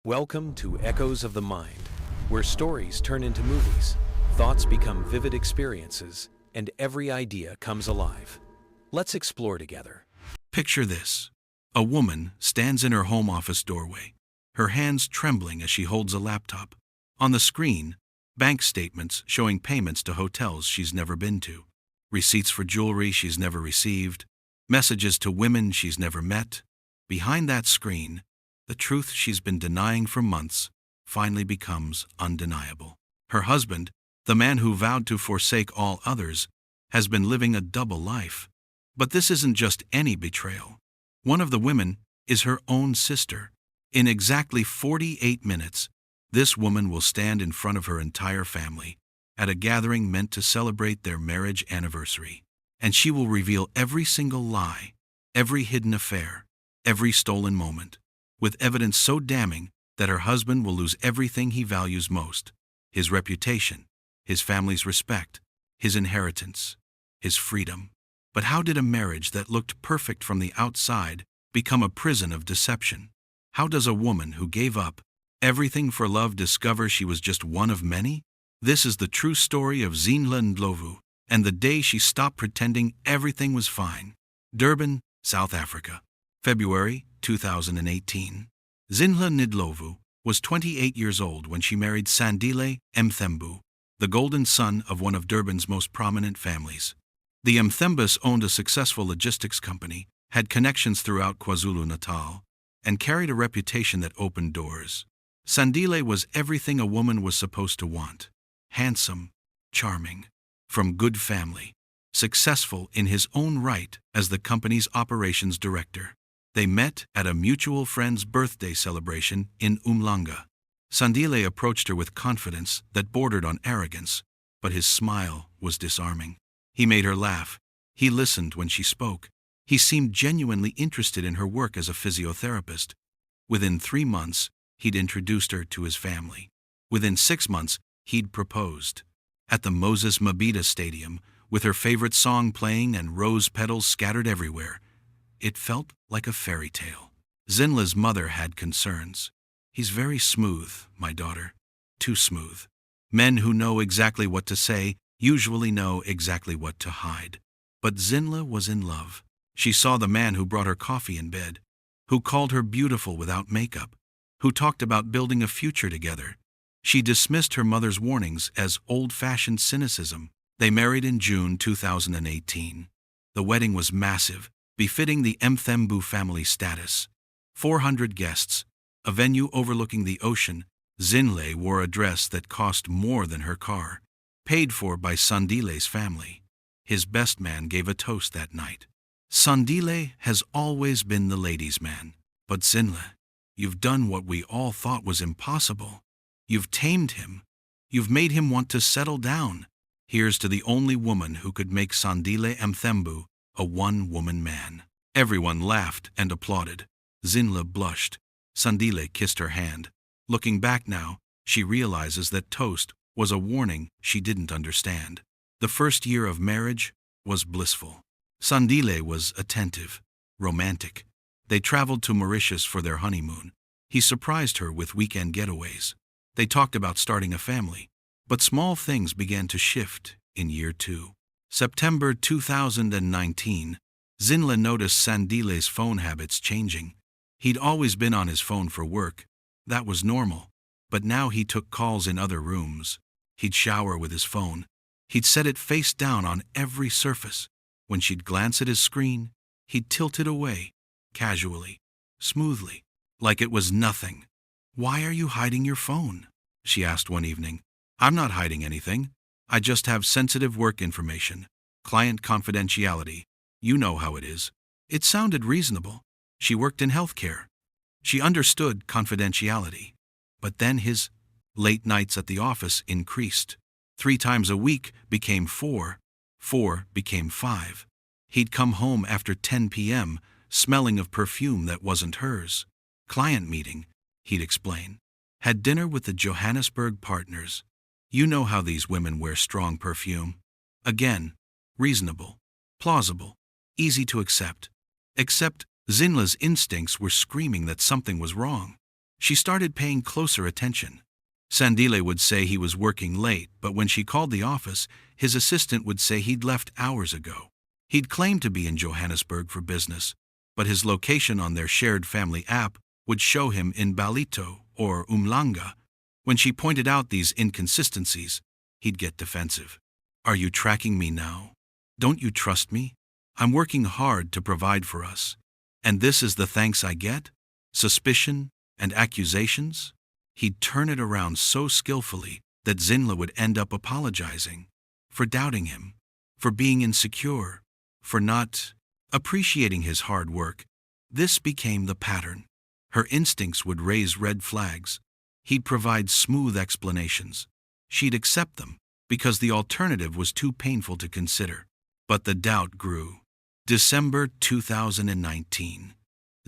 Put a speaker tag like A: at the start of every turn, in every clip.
A: Welcome to Echoes of the Mind, where stories turn into movies, thoughts become vivid experiences, and every idea comes alive. Let's explore together.
B: Picture this. A woman stands in her home office doorway, her hands trembling as she holds a laptop. On the screen, bank statements showing payments to hotels she's never been to, receipts for jewelry she's never received, messages to women she's never met. Behind that screen, the truth she's been denying for months finally becomes undeniable. Her husband, the man who vowed to forsake all others, has been living a double life. But this isn't just any betrayal. One of the women is her own sister. In exactly 48 minutes, this woman will stand in front of her entire family at a gathering meant to celebrate their marriage anniversary. And she will reveal every single lie, every hidden affair, every stolen moment, with evidence so damning that her husband will lose everything he values most: his reputation, his family's respect, his inheritance, his freedom. But how did a marriage that looked perfect from the outside become a prison of deception? How does a woman who gave up everything for love discover she was just one of many? This is the true story of Zinhle and the day she stopped pretending everything was fine. Durban, South Africa, February 2018. Zinhle was 28 years old when she married Sandile Mthembu, the golden son of one of Durban's most prominent families. The Mthembus owned a successful logistics company, had connections throughout KwaZulu-Natal, and carried a reputation that opened doors. Sandile was everything a woman was supposed to want: handsome, charming, from good family, successful in his own right as the company's operations director. They met at a mutual friend's birthday celebration in Umhlanga. Sandile approached her with confidence that bordered on arrogance, but his smile was disarming. He made her laugh. He listened when she spoke. He seemed genuinely interested in her work as a physiotherapist. Within 3 months, he'd introduced her to his family. Within 6 months, he'd proposed. At the Moses Mabhida Stadium, with her favorite song playing and rose petals scattered everywhere, it felt like a fairy tale. Zinhle's mother had concerns. "He's very smooth, my daughter. Too smooth. Men who know exactly what to say usually know exactly what to hide." But Zinhle was in love. She saw the man who brought her coffee in bed, who called her beautiful without makeup, who talked about building a future together. She dismissed her mother's warnings as old-fashioned cynicism. They married in June 2018. The wedding was massive, befitting the Mthembu family status. 400 guests, a venue overlooking the ocean. Zinhle wore a dress that cost more than her car, paid for by Sandile's family. His best man gave a toast that night. "Sandile has always been the ladies' man. But Zinhle, you've done what we all thought was impossible. You've tamed him. You've made him want to settle down. Here's to the only woman who could make Sandile Mthembu a one-woman man." Everyone laughed and applauded. Zinhle blushed. Sandile kissed her hand. Looking back now, she realizes that toast was a warning she didn't understand. The first year of marriage was blissful. Sandile was attentive, romantic. They traveled to Mauritius for their honeymoon. He surprised her with weekend getaways. They talked about starting a family. But small things began to shift in year 2. September 2019, Zinhle noticed Sandile's phone habits changing. He'd always been on his phone for work. That was normal. But now he took calls in other rooms. He'd shower with his phone. He'd set it face down on every surface. When she'd glance at his screen, he'd tilt it away, casually, smoothly, like it was nothing. "Why are you hiding your phone?" she asked one evening. "I'm not hiding anything. I just have sensitive work information. Client confidentiality. You know how it is." It sounded reasonable. She worked in healthcare. She understood confidentiality. But then his late nights at the office increased. 3 times a week became 4. 4 became 5. He'd come home after 10 p.m., smelling of perfume that wasn't hers. "Client meeting," he'd explain. "Had dinner with the Johannesburg partners. You know how these women wear strong perfume." Again, reasonable, plausible, easy to accept. Except Zinhle's instincts were screaming that something was wrong. She started paying closer attention. Sandile would say he was working late, but when she called the office, his assistant would say he'd left hours ago. He'd claimed to be in Johannesburg for business, but his location on their shared family app would show him in Balito or Umhlanga. When she pointed out these inconsistencies, he'd get defensive. "Are you tracking me now? Don't you trust me? I'm working hard to provide for us. And this is the thanks I get? Suspicion and accusations?" He'd turn it around so skillfully that Zinhle would end up apologizing for doubting him, for being insecure, for not appreciating his hard work. This became the pattern. Her instincts would raise red flags. He'd provide smooth explanations. She'd accept them because the alternative was too painful to consider. But the doubt grew. December 2019.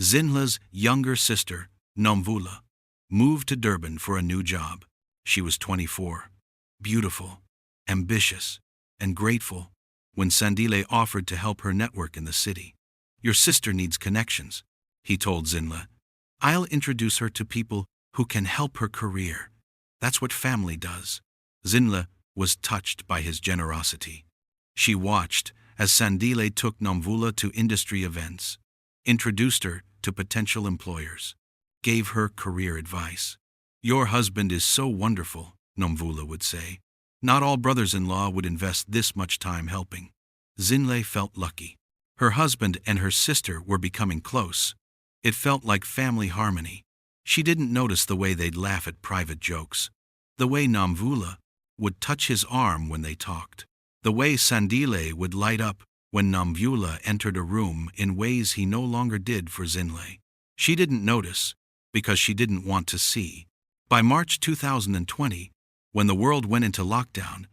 B: Zinhle's younger sister, Nomvula, moved to Durban for a new job. She was 24, beautiful, ambitious, and grateful when Sandile offered to help her network in the city. "Your sister needs connections," he told Zinhle. "I'll introduce her to people who can help her career. That's what family does." Zinhle was touched by his generosity. She watched as Sandile took Nomvula to industry events, introduced her to potential employers, gave her career advice. "Your husband is so wonderful," Nomvula would say. "Not all brothers-in-law would invest this much time helping." Zinhle felt lucky. Her husband and her sister were becoming close. It felt like family harmony. She didn't notice the way they'd laugh at private jokes, the way Nomvula would touch his arm when they talked, the way Sandile would light up when Nomvula entered a room in ways he no longer did for Zinhle. She didn't notice because she didn't want to see. By March 2020, when the world went into lockdown,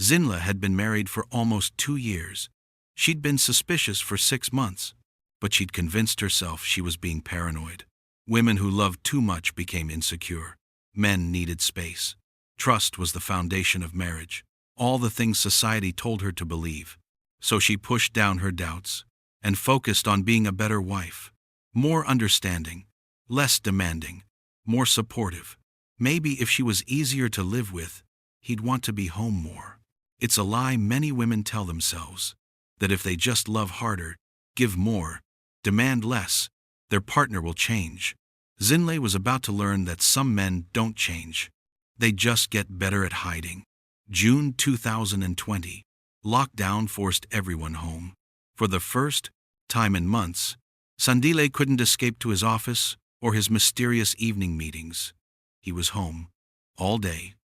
B: Zinhle had been married for almost 2 years. She'd been suspicious for 6 months, but she'd convinced herself she was being paranoid. Women who loved too much became insecure. Men needed space. Trust was the foundation of marriage. All the things society told her to believe. So she pushed down her doubts and focused on being a better wife, more understanding, less demanding, more supportive. Maybe if she was easier to live with, he'd want to be home more. It's a lie many women tell themselves, that if they just love harder, give more, demand less, their partner will change. Zinhle was about to learn that some men don't change. They just get better at hiding. June 2020. Lockdown forced everyone home. For the first time in months, Sandile couldn't escape to his office or his mysterious evening meetings. He was home, all day,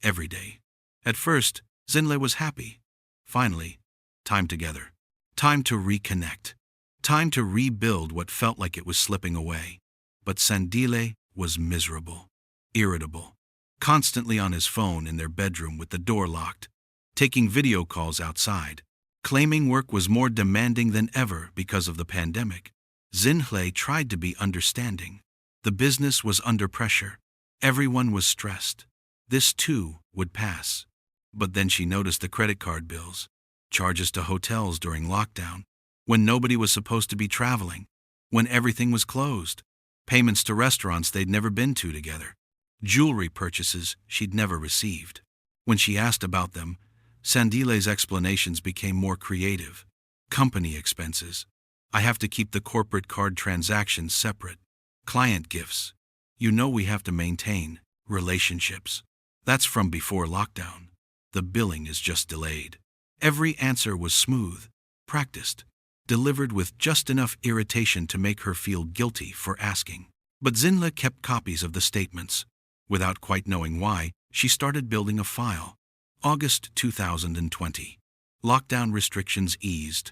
B: every day. At first, Zinhle was happy. Finally, time together. Time to reconnect. Time to rebuild what felt like it was slipping away. But Sandile was miserable, irritable, constantly on his phone in their bedroom with the door locked, taking video calls outside, claiming work was more demanding than ever because of the pandemic. Zinhle tried to be understanding. The business was under pressure. Everyone was stressed. This too would pass. But then she noticed the credit card bills, charges to hotels during lockdown, when nobody was supposed to be traveling, when everything was closed, payments to restaurants they'd never been to together, jewelry purchases she'd never received. When she asked about them, Sandile's explanations became more creative. Company expenses. I have to keep the corporate card transactions separate. Client gifts. You know we have to maintain relationships. That's from before lockdown. The billing is just delayed. Every answer was smooth, practiced, delivered with just enough irritation to make her feel guilty for asking. But Zinhle kept copies of the statements. Without quite knowing why, she started building a file. August 2020. Lockdown restrictions eased.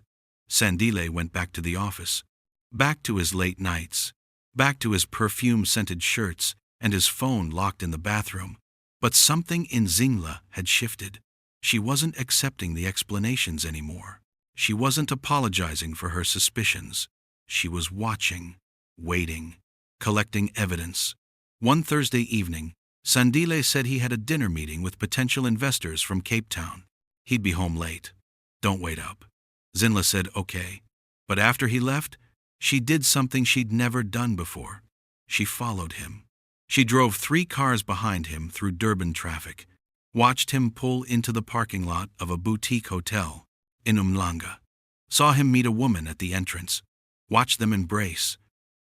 B: Sandile went back to the office. Back to his late nights. Back to his perfume-scented shirts and his phone locked in the bathroom. But something in Zinhle had shifted. She wasn't accepting the explanations anymore. She wasn't apologizing for her suspicions. She was watching, waiting, collecting evidence. One Thursday evening, Sandile said he had a dinner meeting with potential investors from Cape Town. He'd be home late. Don't wait up. Zinhle said okay. But after he left, she did something she'd never done before. She followed him. She drove 3 cars behind him through Durban traffic, watched him pull into the parking lot of a boutique hotel in Umhlanga, saw him meet a woman at the entrance, watched them embrace,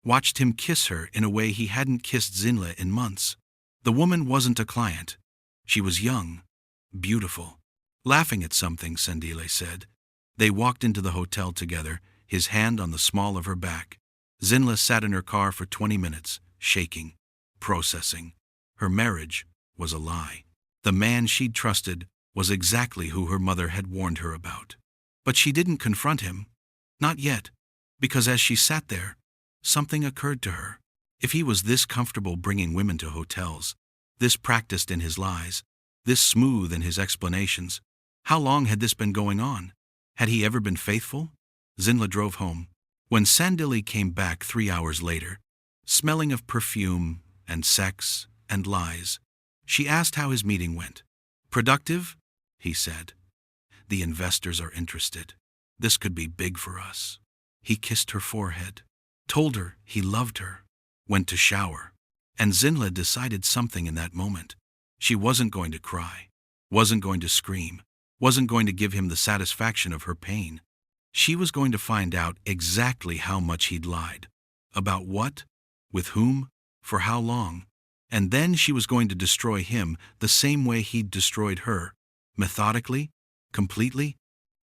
B: watched him kiss her in a way he hadn't kissed Zinhle in months. The woman wasn't a client. She was young, beautiful, laughing at something, Sandile said. They walked into the hotel together, his hand on the small of her back. Zinhle sat in her car for 20 minutes, shaking, processing. Her marriage was a lie. The man she'd trusted was exactly who her mother had warned her about. But she didn't confront him. Not yet, because as she sat there, something occurred to her. If he was this comfortable bringing women to hotels, this practiced in his lies, this smooth in his explanations, how long had this been going on? Had he ever been faithful? Zinhle drove home. When Sandile came back 3 hours later, smelling of perfume and sex and lies, she asked how his meeting went. Productive? He said. The investors are interested. This could be big for us. He kissed her forehead, told her he loved her, went to shower, and Zinhle decided something in that moment. She wasn't going to cry, wasn't going to scream, wasn't going to give him the satisfaction of her pain. She was going to find out exactly how much he'd lied. About what? With whom? For how long? And then she was going to destroy him the same way he'd destroyed her, methodically, completely,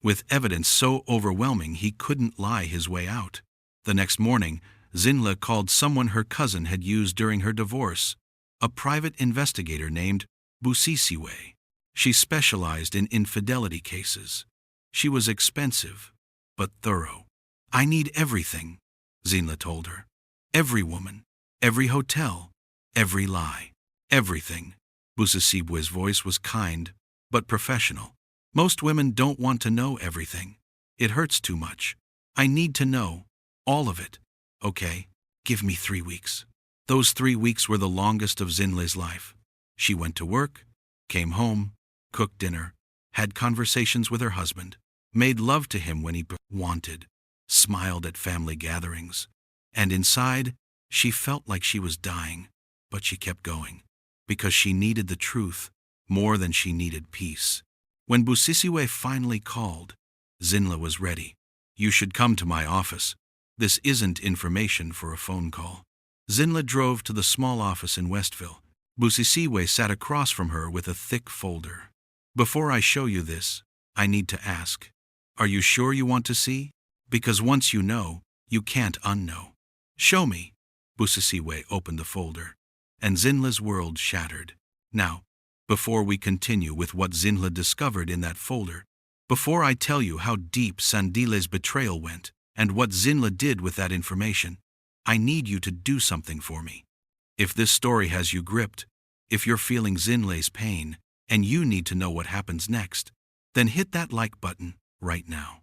B: with evidence so overwhelming he couldn't lie his way out. The next morning, Zinhle called someone her cousin had used during her divorce, a private investigator named Busisiwe. She specialized in infidelity cases. She was expensive, but thorough. I need everything, Zinhle told her. Every woman, every hotel, every lie, everything. Busisiwe's voice was kind, but professional. Most women don't want to know everything. It hurts too much. I need to know all of it. Okay, give me 3 weeks. Those 3 weeks were the longest of Zinhle's life. She went to work, came home, cooked dinner, had conversations with her husband, made love to him when he wanted, smiled at family gatherings. And inside, she felt like she was dying, but she kept going, because she needed the truth more than she needed peace. When Busisiwe finally called, Zinhle was ready. You should come to my office. This isn't information for a phone call. Zinhle drove to the small office in Westville. Busisiwe sat across from her with a thick folder. Before I show you this, I need to ask, are you sure you want to see? Because once you know, you can't unknow. Show me. Busisiwe opened the folder, and Zinhle's world shattered. Now, before we continue with what Zinhle discovered in that folder, before I tell you how deep Sandile's betrayal went and what Zinhle did with that information, I need you to do something for me. If this story has you gripped, if you're feeling Zinhle's pain, and you need to know what happens next, then hit that like button right now.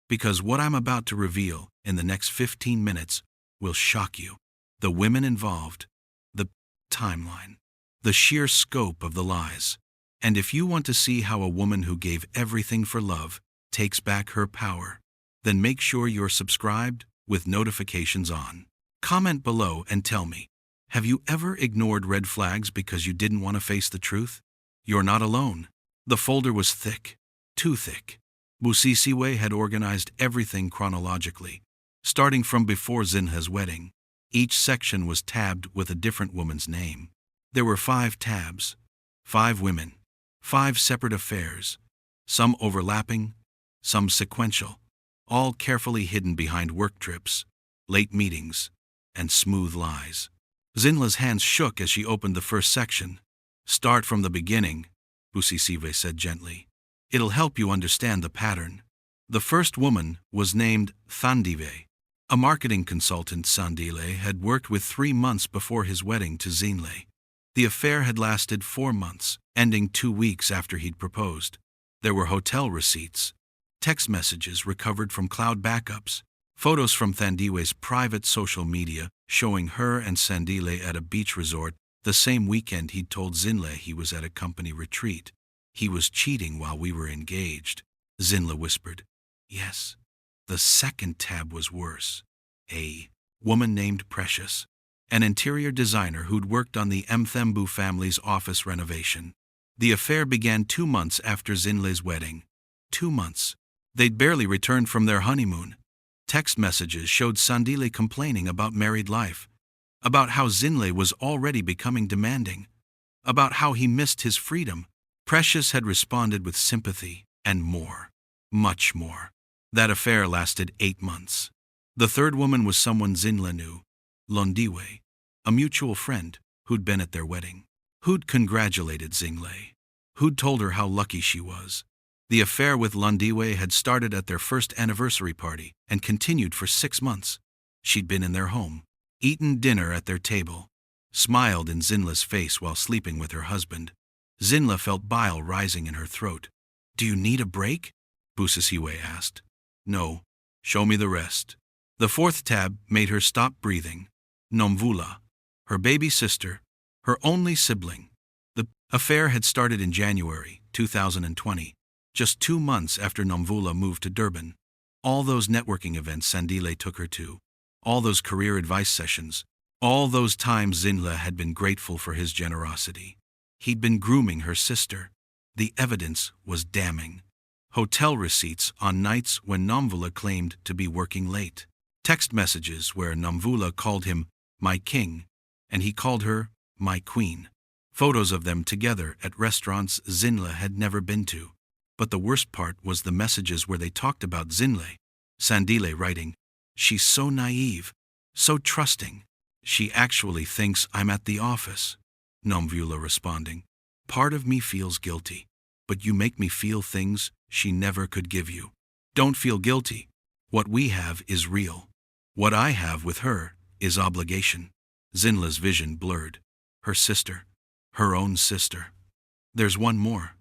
B: Because what I'm about to reveal in the next 15 minutes will shock you. The women involved, the timeline, the sheer scope of the lies. And if you want to see how a woman who gave everything for love takes back her power, then make sure you're subscribed with notifications on. Comment below and tell me, have you ever ignored red flags because you didn't want to face the truth? You're not alone. The folder was thick, too thick. Busisiwe had organized everything chronologically, starting from before Zinhle's wedding. Each section was tabbed with a different woman's name. There were 5 tabs, 5 women, 5 separate affairs, some overlapping, some sequential, all carefully hidden behind work trips, late meetings, and smooth lies. Zinhle's hands shook as she opened the first section. Start from the beginning, Busisiwe said gently. It'll help you understand the pattern. The first woman was named Sandile. A marketing consultant Sandile had worked with 3 months before his wedding to Zinhle. The affair had lasted 4 months, ending 2 weeks after he'd proposed. There were hotel receipts, text messages recovered from cloud backups, photos from Sandile's private social media showing her and Sandile at a beach resort the same weekend he'd told Zinhle he was at a company retreat. He was cheating while we were engaged, Zinhle whispered. Yes. The second tab was worse. A woman named Precious. an interior designer who'd worked on the Mthembu family's office renovation. The affair began 2 months after Zinhle's wedding. 2 months. They'd barely returned from their honeymoon. Text messages showed Sandile complaining about married life, about how Zinhle was already becoming demanding, about how he missed his freedom. Precious had responded with sympathy and more, much more. That affair lasted 8 months. The third woman was someone Zinhle knew, Londiwe, a mutual friend who'd been at their wedding, who'd congratulated Zinhle, who'd told her how lucky she was. The affair with Londiwe had started at their first anniversary party and continued for 6 months. She'd been in their home, eaten dinner at their table, smiled in Zinhle's face while sleeping with her husband. Zinhle felt bile rising in her throat. "Do you need a break?" Busisiwe asked. "No. Show me the rest." The fourth tab made her stop breathing. Nomvula, her baby sister, her only sibling. The affair had started in January 2020, just 2 months after Nomvula moved to Durban. All those networking events Sandile took her to, all those career advice sessions, all those times Zinhle had been grateful for his generosity. He'd been grooming her sister. The evidence was damning. Hotel receipts on nights when Nomvula claimed to be working late. Text messages where Nomvula called him "my king" and he called her "my queen." Photos of them together at restaurants Zinhle had never been to. But the worst part was the messages where they talked about Zinhle. Sandile writing, "She's so naive, so trusting. She actually thinks I'm at the office." Nomvula responding, "Part of me feels guilty, but you make me feel things she never could give you. Don't feel guilty. What we have is real. What I have with her is obligation." Zinhle's vision blurred. Her sister. Her own sister. "There's one more,"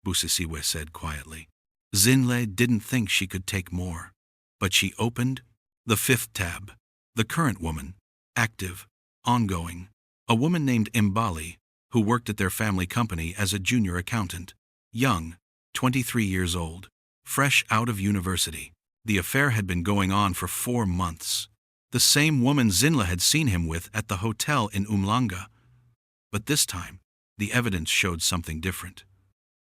B: Busisiwe said quietly. Zinhle didn't think she could take more. But she opened the fifth tab. The current woman. Active. Ongoing. A woman named Mbali, who worked at their family company as a junior accountant. Young. 23 years old. Fresh out of university. The affair had been going on for 4 months. The same woman Zinhle had seen him with at the hotel in Umhlanga. But this time, the evidence showed something different.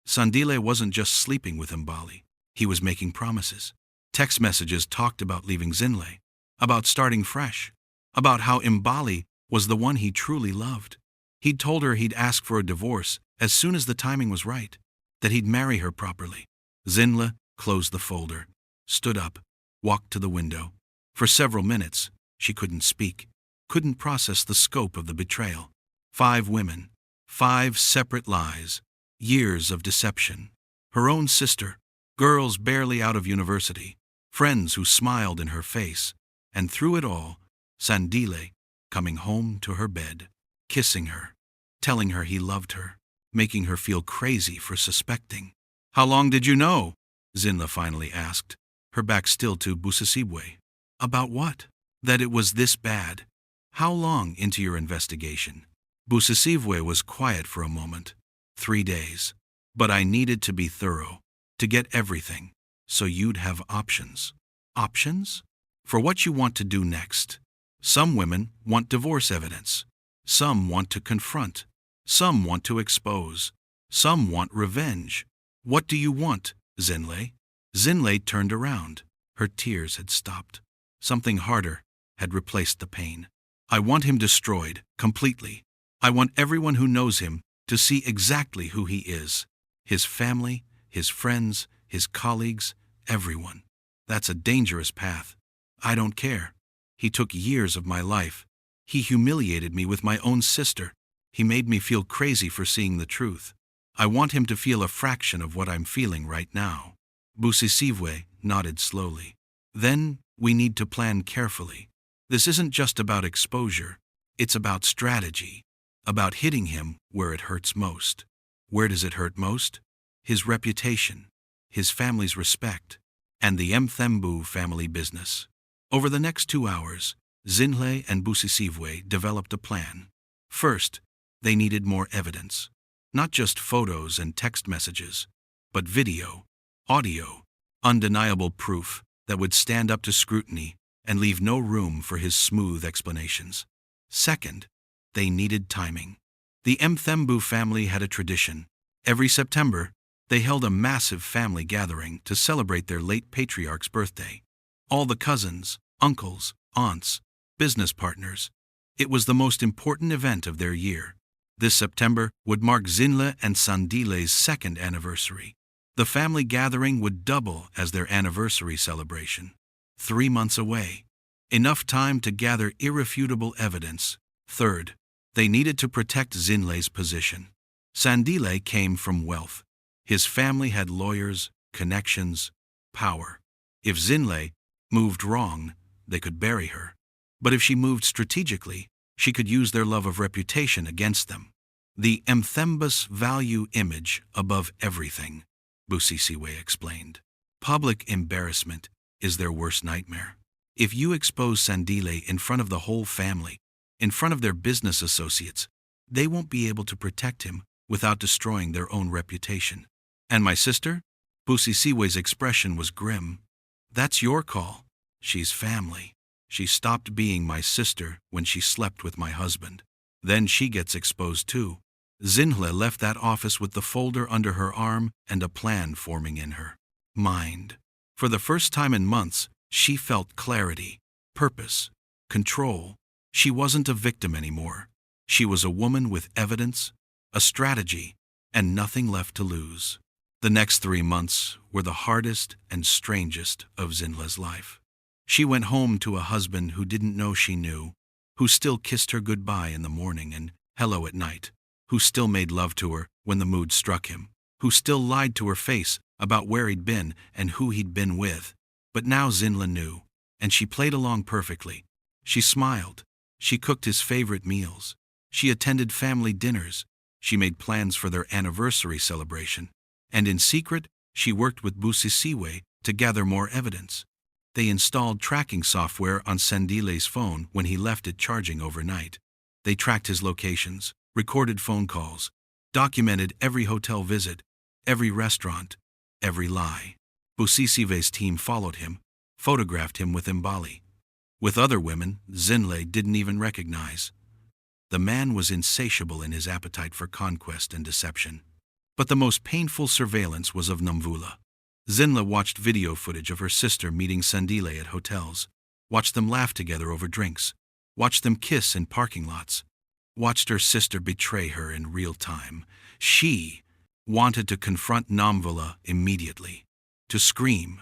B: Sandile wasn't just sleeping with Mbali. He was making promises. Text messages talked about leaving Zinhle, about starting fresh, about how Mbali was the one he truly loved. He'd told her he'd ask for a divorce as soon as the timing was right, that he'd marry her properly. Zinhle closed the folder, stood up, walked to the window. For several minutes, she couldn't speak, couldn't process the scope of the betrayal. 5 women, 5 separate lies, years of deception. Her own sister, girls barely out of university, friends who smiled in her face, and through it all, Sandile coming home to her bed, kissing her, telling her he loved her, making her feel crazy for suspecting. "How long did you know?" Zinhle finally asked, her back still to Busisiwe. "About what?" "That it was this bad. How long into your investigation?" Busisiwe was quiet for a moment. 3 days. "But I needed to be thorough, to get everything, so you'd have options." "Options?" "For what you want to do next. Some women want divorce evidence. Some want to confront. Some want to expose. Some want revenge. What do you want, Zinhle?" Zinhle turned around. Her tears had stopped. Something harder had replaced the pain. "I want him destroyed, completely. I want everyone who knows him to see exactly who he is. His family, his friends, his colleagues, everyone. That's a dangerous path. I don't care. He took years of my life. He humiliated me with my own sister. He made me feel crazy for seeing the truth. I want him to feel a fraction of what I'm feeling right now." Busisiwe nodded slowly. "Then we need to plan carefully. This isn't just about exposure. It's about strategy. About hitting him where it hurts most." Where does it hurt most? His reputation, his family's respect, and the Mthembu family business. Over the next 2 hours, Zinhle and Busisiwe developed a plan. First, they needed more evidence. Not just photos and text messages, but video, audio, undeniable proof that would stand up to scrutiny and leave no room for his smooth explanations. Second, they needed timing. The Mthembu family had a tradition. Every September, they held a massive family gathering to celebrate their late patriarch's birthday. All the cousins, uncles, aunts, business partners. It was the most important event of their year. This September would mark Zinhle and Sandile's second anniversary. The family gathering would double as their anniversary celebration. 3 months away. Enough time to gather irrefutable evidence. Third, they needed to protect Zinhle's position. Sandile came from wealth. His family had lawyers, connections, power. If Zinhle moved wrong, they could bury her. But if she moved strategically, she could use their love of reputation against them. The Mthembus value image above everything, Busisiwe explained. Public embarrassment is their worst nightmare. If you expose Sandile in front of the whole family, in front of their business associates, they won't be able to protect him without destroying their own reputation. And my sister? Busisiwe's expression was grim. That's your call. She's family. She stopped being my sister when she slept with my husband. Then she gets exposed too. Zinhle left that office with the folder under her arm and a plan forming in her mind. For the first time in months, she felt clarity, purpose, control. She wasn't a victim anymore. She was a woman with evidence, a strategy, and nothing left to lose. The next 3 months were the hardest and strangest of Zinhle's life. She went home to a husband who didn't know she knew, who still kissed her goodbye in the morning and hello at night, who still made love to her when the mood struck him, who still lied to her face about where he'd been and who he'd been with. But now Zinhle knew, and she played along perfectly. She smiled. She cooked his favorite meals. She attended family dinners. She made plans for their anniversary celebration. And in secret, she worked with Busisiwe to gather more evidence. They installed tracking software on Sandile's phone when he left it charging overnight. They tracked his locations, recorded phone calls, documented every hotel visit, every restaurant, every lie. Busisiwe's team followed him, photographed him with Mbali. With other women, Zinhle didn't even recognize. The man was insatiable in his appetite for conquest and deception. But the most painful surveillance was of Nomvula. Zinhle watched video footage of her sister meeting Sandile at hotels, watched them laugh together over drinks, watched them kiss in parking lots, watched her sister betray her in real time. She wanted to confront Nomvula immediately, to scream,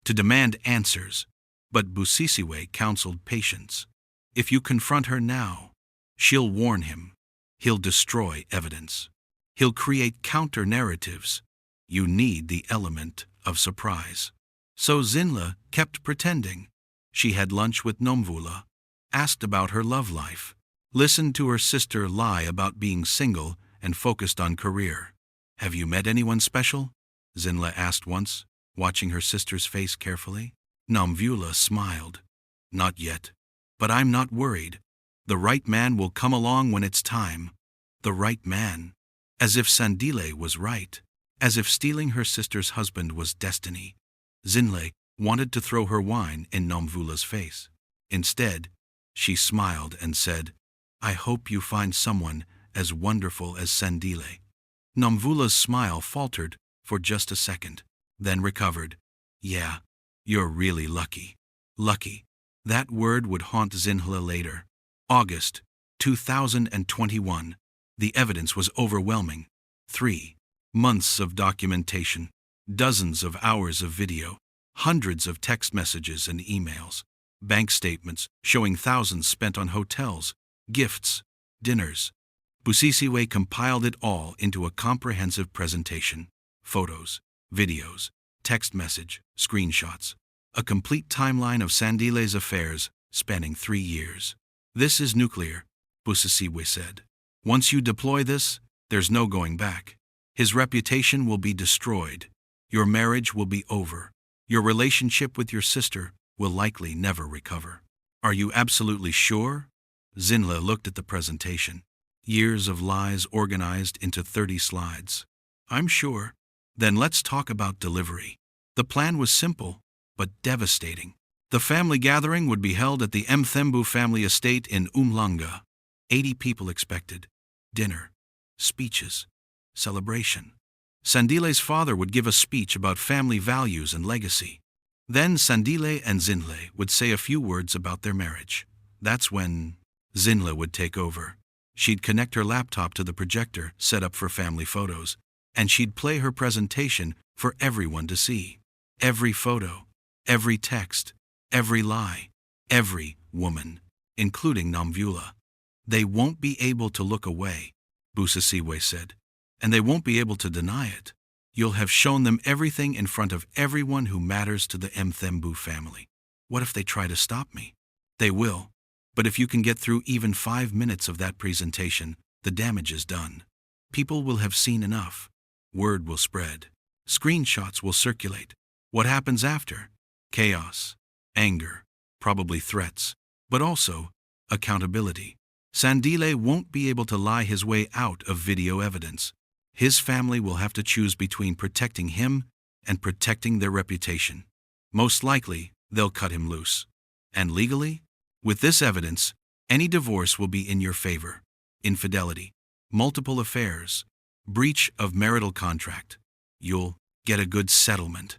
B: to demand answers, but Busisiwe counseled patience. If you confront her now, she'll warn him. He'll destroy evidence. He'll create counter-narratives. You need the element of surprise. So Zinhle kept pretending. She had lunch with Nomvula, asked about her love life, listened to her sister lie about being single and focused on career. Have you met anyone special? Zinhle asked once, watching her sister's face carefully. Nomvula smiled. Not yet. But I'm not worried. The right man will come along when it's time. The right man. As if Sandile was right. As if stealing her sister's husband was destiny. Zinhle wanted to throw her wine in Nomvula's face. Instead, she smiled and said, I hope you find someone as wonderful as Sandile. Nomvula's smile faltered for just a second, then recovered. Yeah, you're really lucky. Lucky. That word would haunt Zinhle later. August 2021. The evidence was overwhelming. 3 months of documentation, dozens of hours of video, hundreds of text messages and emails, bank statements showing thousands spent on hotels, gifts, dinners. Busisiwe compiled it all into a comprehensive presentation. Photos, videos, text message, screenshots. A complete timeline of Sandile's affairs spanning 3 years. This is nuclear, Busisiwe said. Once you deploy this, there's no going back. His reputation will be destroyed. Your marriage will be over. Your relationship with your sister will likely never recover. Are you absolutely sure? Zinhle looked at the presentation. Years of lies organized into 30 slides. I'm sure. Then let's talk about delivery. The plan was simple, but devastating. The family gathering would be held at the Mthembu family estate in Umhlanga. 80 people expected. Dinner, speeches, celebration. Sandile's father would give a speech about family values and legacy. Then Sandile and Zinhle would say a few words about their marriage. That's when Zinhle would take over. She'd connect her laptop to the projector set up for family photos, and she'd play her presentation for everyone to see. Every photo, every text, every lie, every woman, including Nomvula. They won't be able to look away, Busasiwe said, and they won't be able to deny it. You'll have shown them everything in front of everyone who matters to the Mthembu family. What if they try to stop me? They will, but if you can get through even 5 minutes of that presentation, the damage is done. People will have seen enough. Word will spread. Screenshots will circulate. What happens after? Chaos, anger, probably threats, but also accountability. Sandile won't be able to lie his way out of video evidence. His family will have to choose between protecting him and protecting their reputation. Most likely, they'll cut him loose. And legally? With this evidence, any divorce will be in your favor. Infidelity, multiple affairs, breach of marital contract. You'll get a good settlement.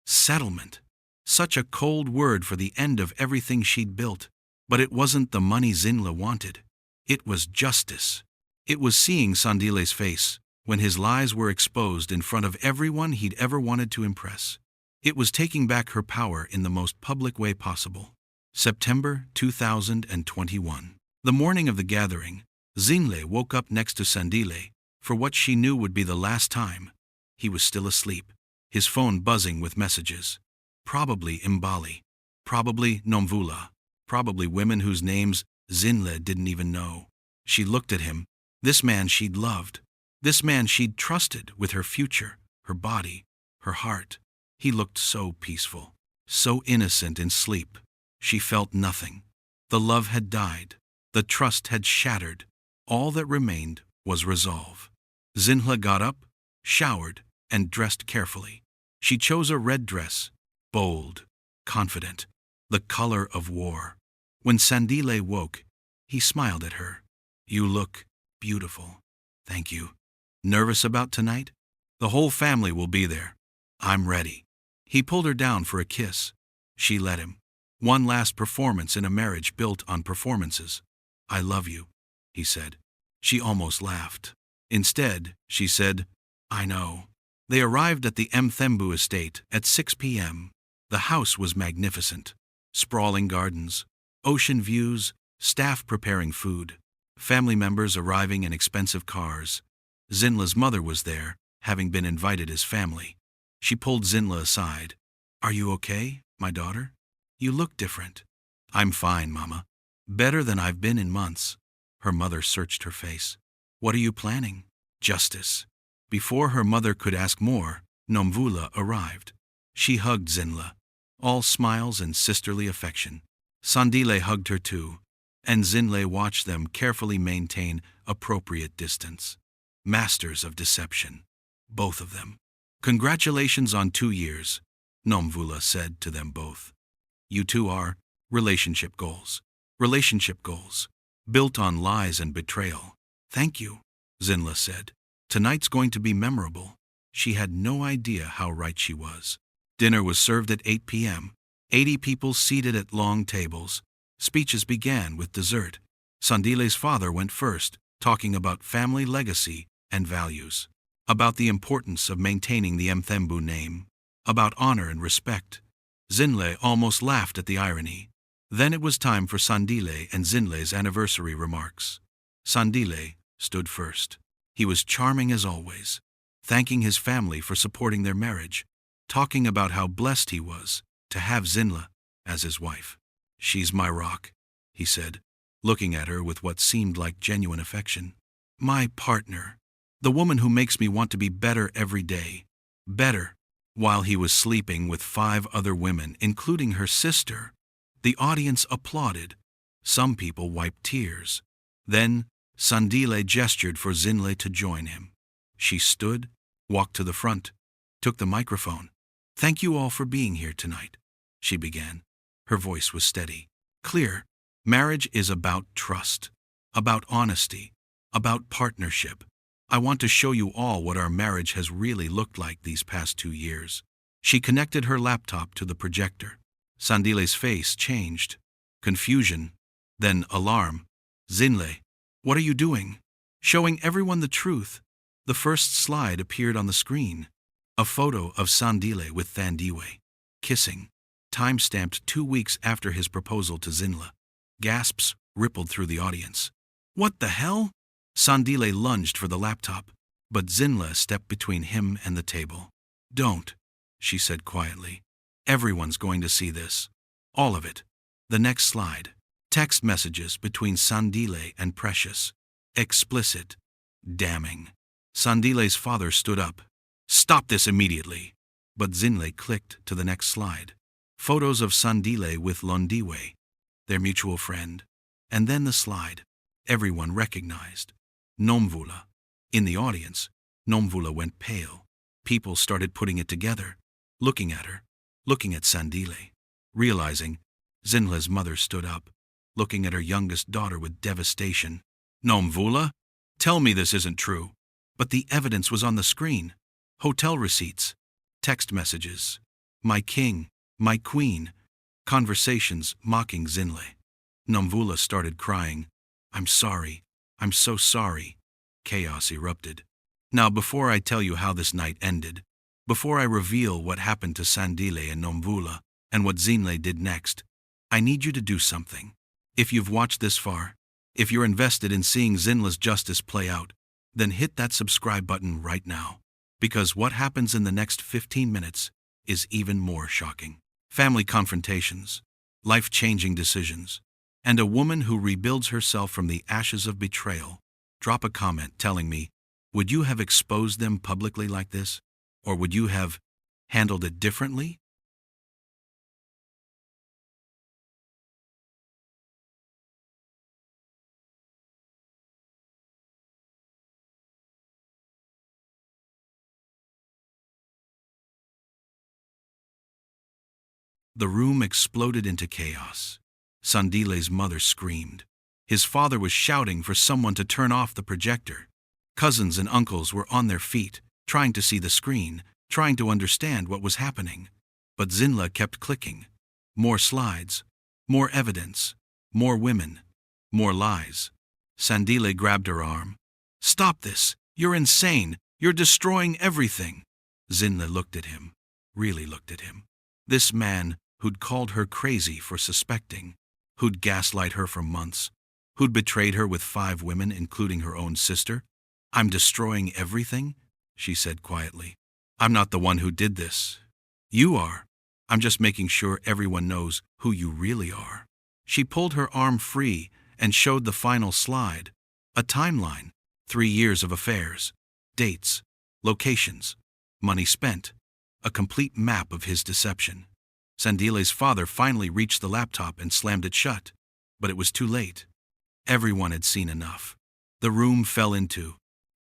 B: Settlement. Such a cold word for the end of everything she'd built. But it wasn't the money Zinhle wanted. It was justice. It was seeing Sandile's face when his lies were exposed in front of everyone he'd ever wanted to impress. It was taking back her power in the most public way possible. September 2021. The morning of the gathering, Zinhle woke up next to Sandile for what she knew would be the last time. He was still asleep, his phone buzzing with messages. Probably Mbali, probably Nomvula, probably women whose names Zinhle didn't even know. She looked at him, this man she'd loved, this man she'd trusted with her future, her body, her heart. He looked so peaceful, so innocent in sleep. She felt nothing. The love had died. The trust had shattered. All that remained was resolve. Zinhle got up, showered, and dressed carefully. She chose a red dress, bold, confident, the color of war. When Sandile woke, he smiled at her. You look beautiful. Thank you. Nervous about tonight? The whole family will be there. I'm ready. He pulled her down for a kiss. She let him. One last performance in a marriage built on performances. I love you, he said. She almost laughed. Instead, she said, I know. They arrived at the Mthembu estate at 6 p.m. The house was magnificent. Sprawling gardens, ocean views, staff preparing food, family members arriving in expensive cars. Zinhle's mother was there, having been invited as family. She pulled Zinhle aside. Are you okay, my daughter? You look different. I'm fine, Mama. Better than I've been in months. Her mother searched her face. What are you planning? Justice. Before her mother could ask more, Nomvula arrived. She hugged Zinhle, all smiles and sisterly affection. Sandile hugged her too, and Zinhle watched them carefully maintain appropriate distance. Masters of deception, both of them. Congratulations on 2 years, Nomvula said to them both. You two are relationship goals. Relationship goals, built on lies and betrayal. Thank you, Zinhle said. Tonight's going to be memorable. She had no idea how right she was. Dinner was served at 8 p.m. 80 people seated at long tables. Speeches began with dessert. Sandile's father went first, talking about family legacy and values, about the importance of maintaining the Mthembu name, about honor and respect. Zinhle almost laughed at the irony. Then it was time for Sandile and Zinhle's anniversary remarks. Sandile stood first. He was charming as always, thanking his family for supporting their marriage, talking about how blessed he was to have Zinhle as his wife. She's my rock, he said, looking at her with what seemed like genuine affection. My partner, the woman who makes me want to be better every day. Better. While he was sleeping with 5 other women, including her sister, the audience applauded. Some people wiped tears. Then Sandile gestured for Zinhle to join him. She stood, walked to the front, took the microphone. Thank you all for being here tonight, she began. Her voice was steady, clear. Marriage is about trust. about honesty, about partnership. I want to show you all what our marriage has really looked like these past 2 years. She connected her laptop to the projector. Sandile's face changed. Confusion, then alarm. Zinhle, what are you doing? Showing everyone the truth. The first slide appeared on the screen. A photo of Sandile with Thandiwe, kissing, time-stamped 2 weeks after his proposal to Zinhle. Gasps rippled through the audience. What the hell? Sandile lunged for the laptop, but Zinhle stepped between him and the table. Don't, she said quietly. Everyone's going to see this. All of it. The next slide. Text messages between Sandile and Precious. Explicit. Damning. Sandile's father stood up. Stop this immediately. But Zinhle clicked to the next slide. Photos of Sandile with Londiwe, their mutual friend. And then the slide. Everyone recognized. Nomvula. In the audience, Nomvula went pale. People started putting it together, looking at her, looking at Sandile. Realizing, Zinhle's mother stood up, looking at her youngest daughter with devastation. Nomvula? Tell me this isn't true. But the evidence was on the screen. Hotel receipts, text messages. My king, my queen. Conversations mocking Zinhle. Nomvula started crying. I'm sorry. I'm so sorry. Chaos erupted. Now, before I tell you how this night ended, before I reveal what happened to Sandile and Nomvula and what Zinhle did next, I need you to do something. If you've watched this far, if you're invested in seeing Zinhle's justice play out, then hit that subscribe button right now. Because what happens in the next 15 minutes is even more shocking. Family confrontations, life-changing decisions, and a woman who rebuilds herself from the ashes of betrayal. Drop a comment telling me, would you have exposed them publicly like this? Or would you have handled it differently? The room exploded into chaos. Sandile's mother screamed. His father was shouting for someone to turn off the projector. Cousins and uncles were on their feet, trying to see the screen, trying to understand what was happening. But Zinhle kept clicking. More slides, more evidence, more women, more lies. Sandile grabbed her arm. Stop this! You're insane! You're destroying everything! Zinhle looked at him, really looked at him. This man who'd called her crazy for suspecting, who'd gaslight her for months, who'd betrayed her with 5 women, including her own sister. I'm destroying everything, she said quietly. I'm not the one who did this. You are. I'm just making sure everyone knows who you really are. She pulled her arm free and showed the final slide. A timeline, 3 years of affairs, dates, locations, money spent, a complete map of his deception. Sandile's father finally reached the laptop and slammed it shut, but it was too late. Everyone had seen enough. The room fell into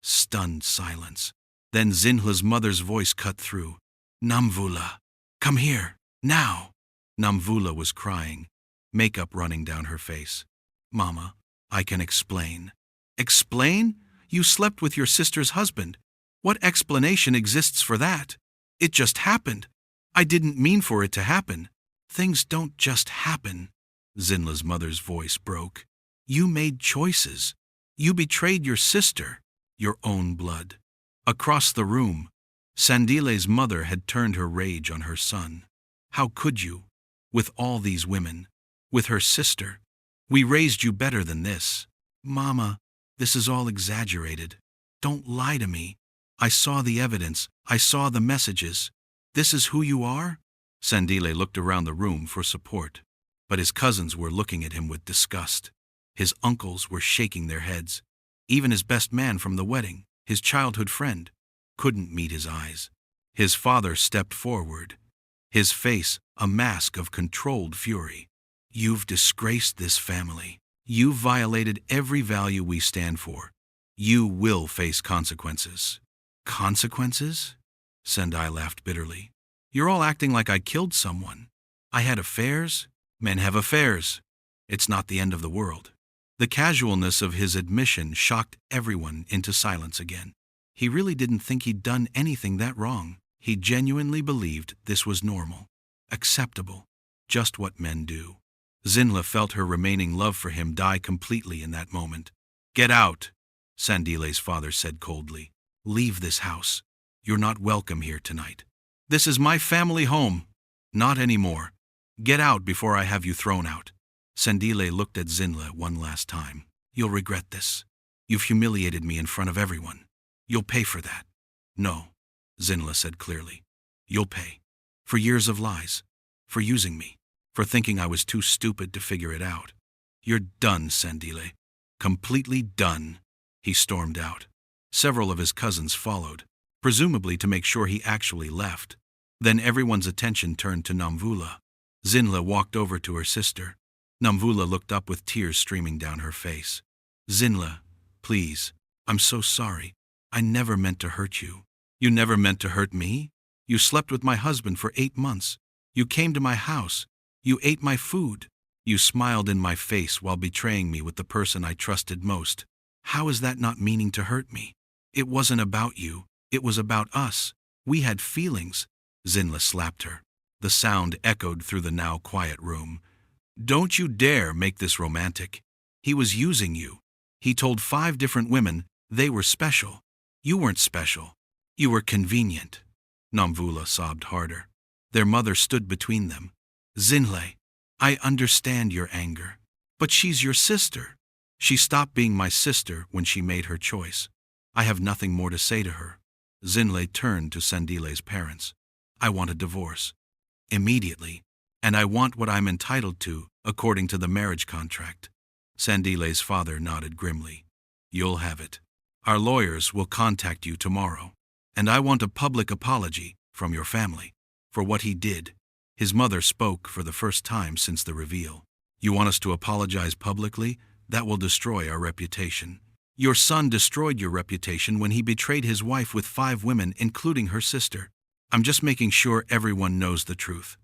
B: stunned silence. Then Zinhle's mother's voice cut through. Nomvula, come here, now. Nomvula was crying, makeup running down her face. Mama, I can explain. Explain? You slept with your sister's husband. What explanation exists for that? It just happened. I didn't mean for it to happen. Things don't just happen. Zinhle's mother's voice broke. You made choices. You betrayed your sister, your own blood. Across the room, Sandile's mother had turned her rage on her son. How could you? With all these women. With her sister. We raised you better than this. Mama, this is all exaggerated. Don't lie to me. I saw the evidence. I saw the messages. This is who you are? Sandile looked around the room for support, but his cousins were looking at him with disgust. His uncles were shaking their heads. Even his best man from the wedding, his childhood friend, couldn't meet his eyes. His father stepped forward, his face a mask of controlled fury. You've disgraced this family. You've violated every value we stand for. You will face consequences. Consequences? Sandile laughed bitterly. You're all acting like I killed someone. I had affairs. Men have affairs. It's not the end of the world. The casualness of his admission shocked everyone into silence again. He really didn't think he'd done anything that wrong. He genuinely believed this was normal, acceptable, just what men do. Zinhle felt her remaining love for him die completely in that moment. "Get out," Sandile's father said coldly. "Leave this house. You're not welcome here tonight. This is my family home. Not anymore. Get out before I have you thrown out." Sandile looked at Zinhle one last time. "You'll regret this. You've humiliated me in front of everyone. You'll pay for that." "No," Zinhle said clearly. "You'll pay. For years of lies. For using me. For thinking I was too stupid to figure it out. You're done, Sandile. Completely done." He stormed out. Several of his cousins followed, presumably to make sure he actually left. Then everyone's attention turned to Namvula. Zinhle walked over to her sister. Namvula looked up with tears streaming down her face. "Zinhle, please, I'm so sorry. I never meant to hurt you." "You never meant to hurt me? You slept with my husband for 8 months. You came to my house. You ate my food. You smiled in my face while betraying me with the person I trusted most. How is that not meaning to hurt me? It wasn't about you. It was about us. We had feelings." Zinhle slapped her. The sound echoed through the now quiet room. "Don't you dare make this romantic. He was using you. He told 5 different women they were special. You weren't special. You were convenient." Namvula sobbed harder. Their mother stood between them. "Zinhle, I understand your anger. But she's your sister. She stopped being my sister when she made her choice. I have nothing more to say to her." Zinhle turned to Sandile's parents. "I want a divorce. Immediately. And I want what I'm entitled to, according to the marriage contract." Sandile's father nodded grimly. "You'll have it. Our lawyers will contact you tomorrow. And I want a public apology from your family for what he did." His mother spoke for the first time since the reveal. "You want us to apologize publicly? That will destroy our reputation. Your son destroyed your reputation when he betrayed his wife with 5 women, including her sister. I'm just making sure everyone knows the truth.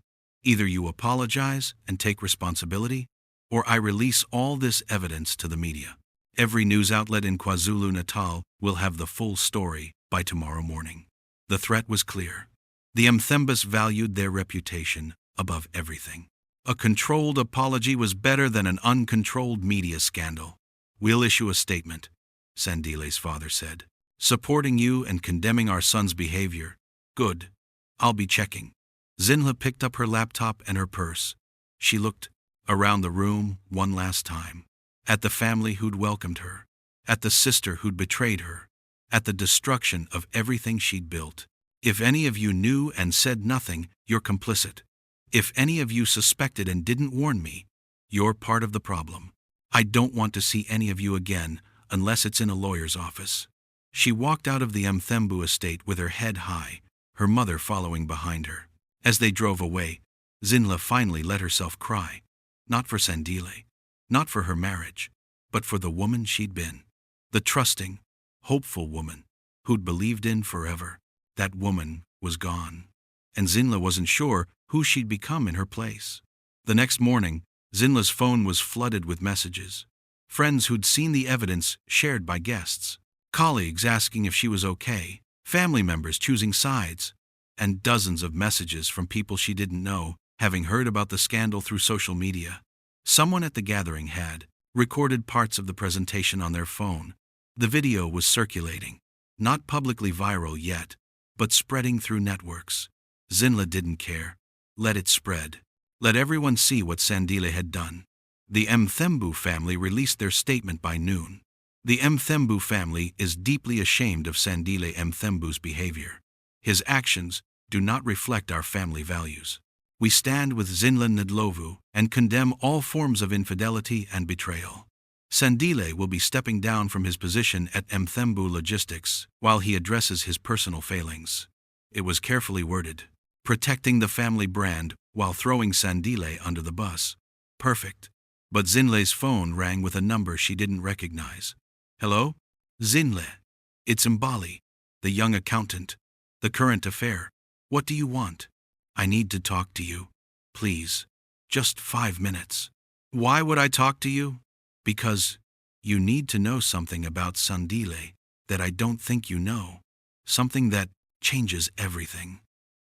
B: Either you apologize and take responsibility, or I release all this evidence to the media. Every news outlet in KwaZulu-Natal will have the full story by tomorrow morning." The threat was clear. The Mthembus valued their reputation above everything. A controlled apology was better than an uncontrolled media scandal. "We'll issue a statement," Sandile's father said, "supporting you and condemning our son's behavior." "Good. I'll be checking." Zinhle picked up her laptop and her purse. She looked around the room one last time. At the family who'd welcomed her. At the sister who'd betrayed her. At the destruction of everything she'd built. "If any of you knew and said nothing, you're complicit. If any of you suspected and didn't warn me, you're part of the problem. I don't want to see any of you again unless it's in a lawyer's office." She walked out of the Mthembu estate with her head high, her mother following behind her. As they drove away, Zinhle finally let herself cry. Not for Sandile, not for her marriage, but for the woman she'd been. The trusting, hopeful woman who'd believed in forever. That woman was gone, and Zinhle wasn't sure who she'd become in her place. The next morning, Zinhle's phone was flooded with messages. Friends who'd seen the evidence shared by guests. Colleagues asking if she was okay. Family members choosing sides. And dozens of messages from people she didn't know, having heard about the scandal through social media. Someone at the gathering had recorded parts of the presentation on their phone. The video was circulating, not publicly viral yet, but spreading through networks. Zinhle didn't care. Let it spread. Let everyone see what Sandile had done. The Mthembu family released their statement by noon. The Mthembu family is deeply ashamed of Sandile Mthembu's behavior. His actions do not reflect our family values. We stand with Zinhle Ndlovu and condemn all forms of infidelity and betrayal. Sandile will be stepping down from his position at Mthembu Logistics while he addresses his personal failings. It was carefully worded, protecting the family brand while throwing Sandile under the bus. Perfect. But Zinhle's phone rang with a number she didn't recognize. "Hello? Zinhle. It's Mbali, the young accountant. The current affair. What do you want?" "I need to talk to you. Please. Just 5 minutes." "Why would I talk to you?" "Because You need to know something about Sandile that I don't think you know. Something that changes everything.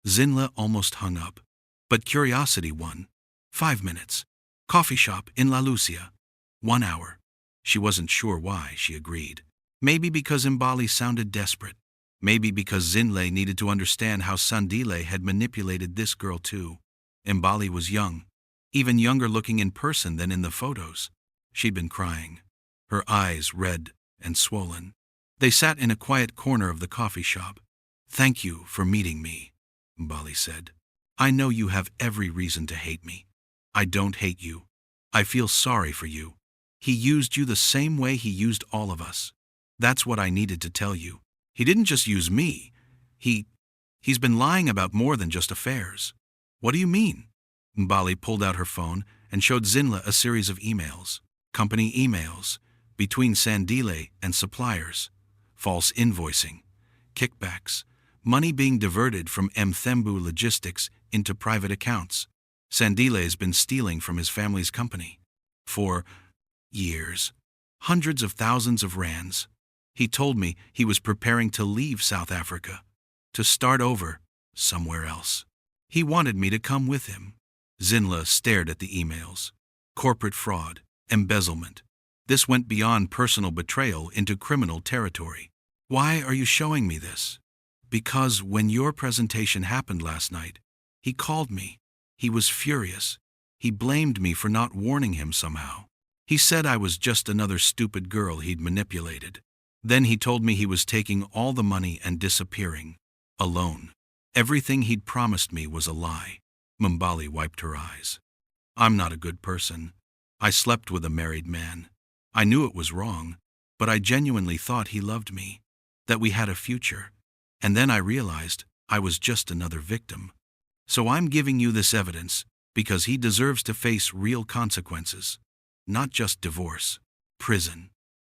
B: Zinhle almost hung up, but curiosity won. 5 minutes. Coffee shop in La Lucia. 1 hour. She wasn't sure why she agreed. Maybe because Mbali sounded desperate. Maybe because Zinhle needed to understand how Sandile had manipulated this girl too. Mbali was young, even younger looking in person than in the photos. She'd been crying, her eyes red and swollen. They sat in a quiet corner of the coffee shop. "Thank you for meeting me," Mbali said. "I know you have every reason to hate me. I don't hate you. I feel sorry for you. He used you the same way he used all of us. That's what I needed to tell you. He didn't just use me. He's been lying about more than just affairs." "What do you mean?" Mbali pulled out her phone and showed Zinhle a series of emails. Company emails, between Sandile and suppliers, false invoicing, kickbacks, money being diverted from Mthembu Logistics into private accounts. Sandile's been stealing from his family's company. For years. Hundreds of thousands of rands. He told me he was preparing to leave South Africa, to start over somewhere else. He wanted me to come with him. Zinhle stared at the emails. Corporate fraud, embezzlement. This went beyond personal betrayal into criminal territory. "Why are you showing me this?" "Because when your presentation happened last night, he called me. He was furious. He blamed me for not warning him somehow. He said I was just another stupid girl he'd manipulated. Then he told me he was taking all the money and disappearing. Alone. Everything he'd promised me was a lie." Mbali wiped her eyes. "I'm not a good person. I slept with a married man. I knew it was wrong, but I genuinely thought he loved me, that we had a future. And then I realized I was just another victim. So I'm giving you this evidence because he deserves to face real consequences. Not just divorce. Prison."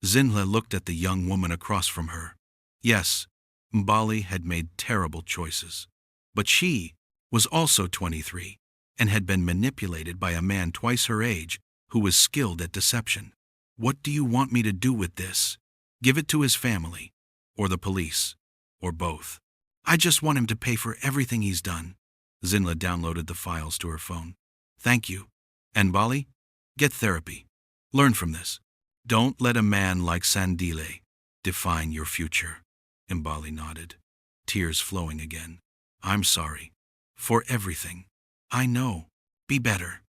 B: Zinhle looked at the young woman across from her. Yes, Mbali had made terrible choices. But she was also 23 and had been manipulated by a man twice her age who was skilled at deception. "What do you want me to do with this? Give it to his family, or the police, or both?" "I just want him to pay for everything he's done." Zinhle downloaded the files to her phone. "Thank you. And Mbali, get therapy. Learn from this. Don't let a man like Sandile define your future." Mbali nodded, tears flowing again. "I'm sorry. For everything. I know. Be better."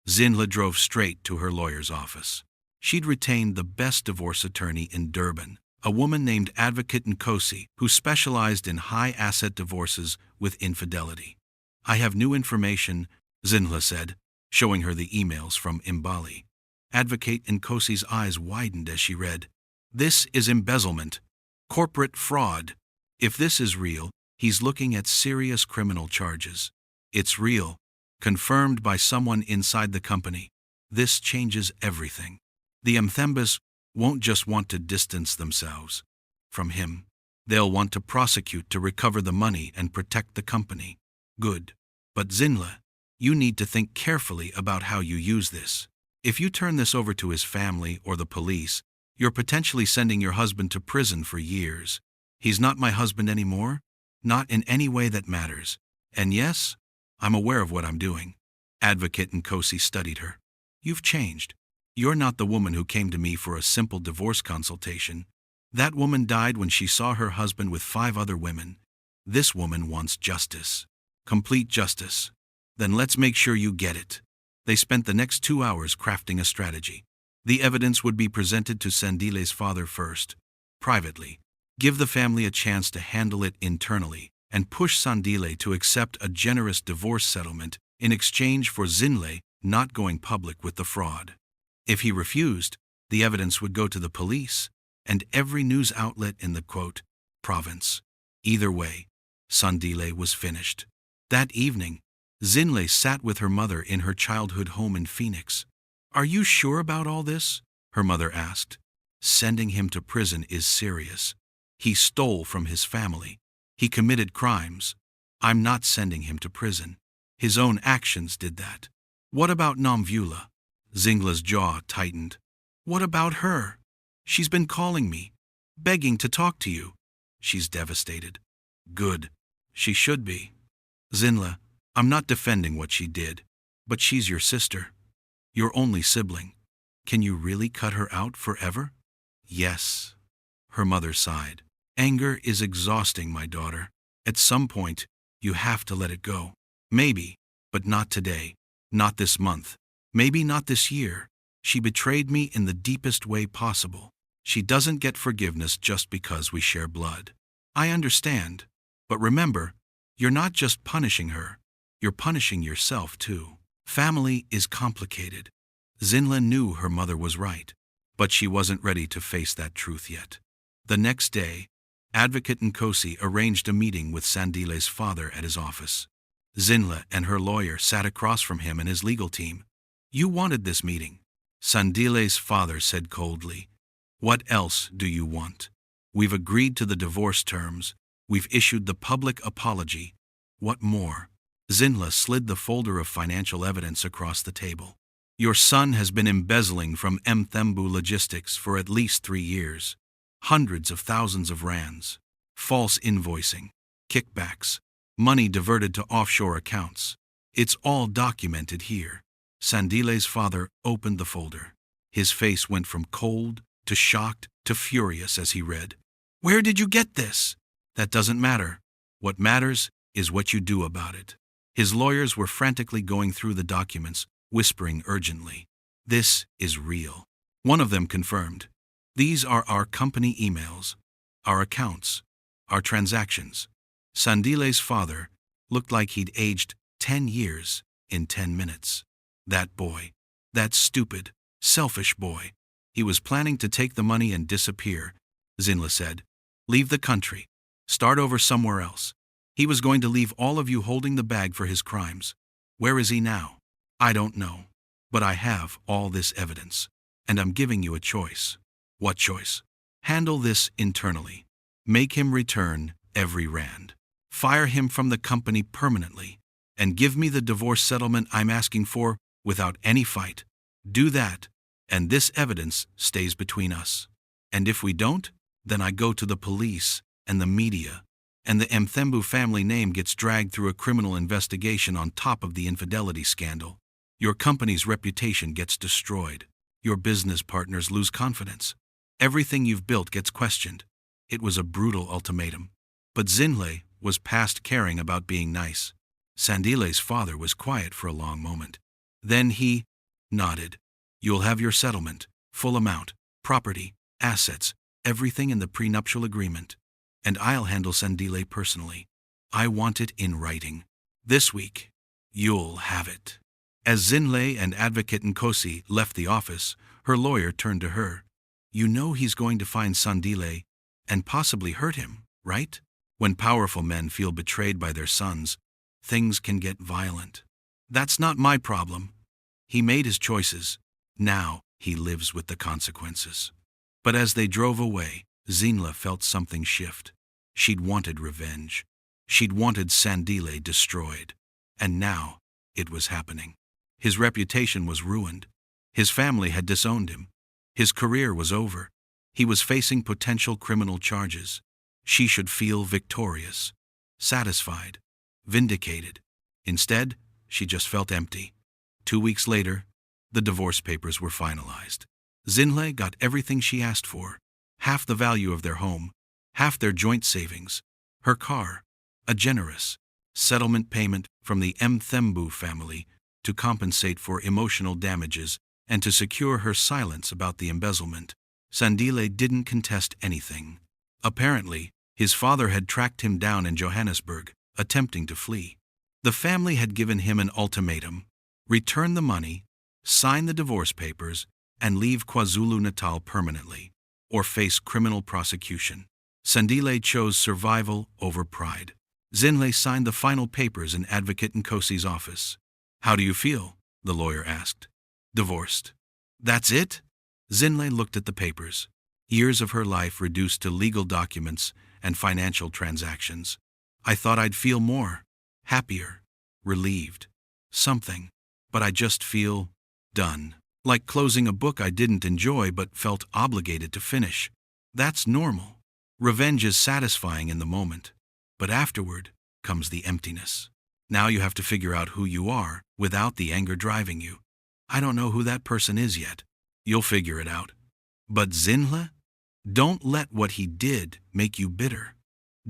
B: Zinhle drove straight to her lawyer's office. She'd retained the best divorce attorney in Durban, a woman named Advocate Nkosi, who specialized in high-asset divorces with infidelity. "I have new information," Zinhle said, showing her the emails from Mbali. Advocate Nkosi's eyes widened as she read, "This is embezzlement. Corporate fraud. If this is real, he's looking at serious criminal charges. It's real, confirmed by someone inside the company. This changes everything. The Mthembas won't just want to distance themselves from him. They'll want to prosecute to recover the money and protect the company. Good. But Zinhle, you need to think carefully about how you use this. If you turn this over to his family or the police, you're potentially sending your husband to prison for years. He's not my husband anymore, not in any way that matters. And yes, I'm aware of what I'm doing." Advocate Nkosi studied her. "You've changed. You're not the woman who came to me for a simple divorce consultation. That woman died when she saw her husband with 5 other women. This woman wants justice. Complete justice. Then let's make sure you get it." They spent the next 2 hours crafting a strategy. The evidence would be presented to Sandile's father first, privately, give the family a chance to handle it internally, and push Sandile to accept a generous divorce settlement in exchange for Zinhle not going public with the fraud. If he refused, the evidence would go to the police and every news outlet in the, quote, province. Either way, Sandile was finished. That evening, Zinhle sat with her mother in her childhood home in Phoenix. "Are you sure about all this?" her mother asked. "Sending him to prison is serious. He stole from his family. He committed crimes. I'm not sending him to prison. His own actions did that." "What about Namvula?" Zinhle's jaw tightened. "What about her?" She's been calling me, begging to talk to you. She's devastated. Good. She should be. Zinhle, I'm not defending what she did, but she's your sister. Your only sibling. Can you really cut her out forever? Yes. Her mother sighed. Anger is exhausting, my daughter. At some point, you have to let it go. Maybe, but not today. Not this month. Maybe not this year. She betrayed me in the deepest way possible. She doesn't get forgiveness just because we share blood. I understand. But remember, you're not just punishing her. You're punishing yourself too. Family is complicated. Zinhle knew her mother was right, but she wasn't ready to face that truth yet. The next day, Advocate Nkosi arranged a meeting with Sandile's father at his office. Zinhle and her lawyer sat across from him and his legal team. You wanted this meeting, Sandile's father said coldly. What else do you want? We've agreed to the divorce terms. We've issued the public apology. What more? Zinhle slid the folder of financial evidence across the table. Your son has been embezzling from Mthembu Logistics for at least 3 years. Hundreds of thousands of rands. False invoicing. Kickbacks. Money diverted to offshore accounts. It's all documented here. Sandile's father opened the folder. His face went from cold to shocked to furious as he read. Where did you get this? That doesn't matter. What matters is what you do about it. His lawyers were frantically going through the documents, whispering urgently. This is real. One of them confirmed. These are our company emails, our accounts, our transactions. Sandile's father looked like he'd aged 10 years in 10 minutes. That boy, that stupid, selfish boy. He was planning to take the money and disappear, Zinhle said. Leave the country. Start over somewhere else. He was going to leave all of you holding the bag for his crimes. Where is he now? I don't know. But I have all this evidence. And I'm giving you a choice. What choice? Handle this internally. Make him return every rand. Fire him from the company permanently. And give me the divorce settlement I'm asking for without any fight. Do that, and this evidence stays between us. And if we don't, then I go to the police and the media, and the Mthembu family name gets dragged through a criminal investigation on top of the infidelity scandal. Your company's reputation gets destroyed. Your business partners lose confidence. Everything you've built gets questioned. It was a brutal ultimatum. But Zinhle was past caring about being nice. Sandile's father was quiet for a long moment. Then he nodded. You'll have your settlement, full amount, property, assets, everything in the prenuptial agreement. And I'll handle Sandile personally. I want it in writing. This week, you'll have it. As Zinhle and Advocate Nkosi left the office, her lawyer turned to her. You know he's going to find Sandile and possibly hurt him, right? When powerful men feel betrayed by their sons, things can get violent. That's not my problem. He made his choices. Now he lives with the consequences. But as they drove away, Zinhle felt something shift. She'd wanted revenge. She'd wanted Sandile destroyed. And now it was happening. His reputation was ruined. His family had disowned him. His career was over. He was facing potential criminal charges. She should feel victorious, satisfied, vindicated. Instead, she just felt empty. 2 weeks later, the divorce papers were finalized. Zinhle got everything she asked for. Half the value of their home, half their joint savings, her car, a generous settlement payment from the Mthembu family to compensate for emotional damages and to secure her silence about the embezzlement. Sandile didn't contest anything. Apparently, his father had tracked him down in Johannesburg, attempting to flee. The family had given him an ultimatum: return the money, sign the divorce papers, and leave KwaZulu-Natal permanently, or face criminal prosecution. Sandile chose survival over pride. Zinhle signed the final papers in Advocate Nkosi's office. How do you feel? The lawyer asked. Divorced. That's it? Zinhle looked at the papers. Years of her life reduced to legal documents and financial transactions. I thought I'd feel more. Happier. Relieved. Something. But I just feel done. Like closing a book I didn't enjoy but felt obligated to finish. That's normal. Revenge is satisfying in the moment, but afterward comes the emptiness. Now you have to figure out who you are without the anger driving you. I don't know who that person is yet. You'll figure it out. But Zinhle? Don't let what he did make you bitter.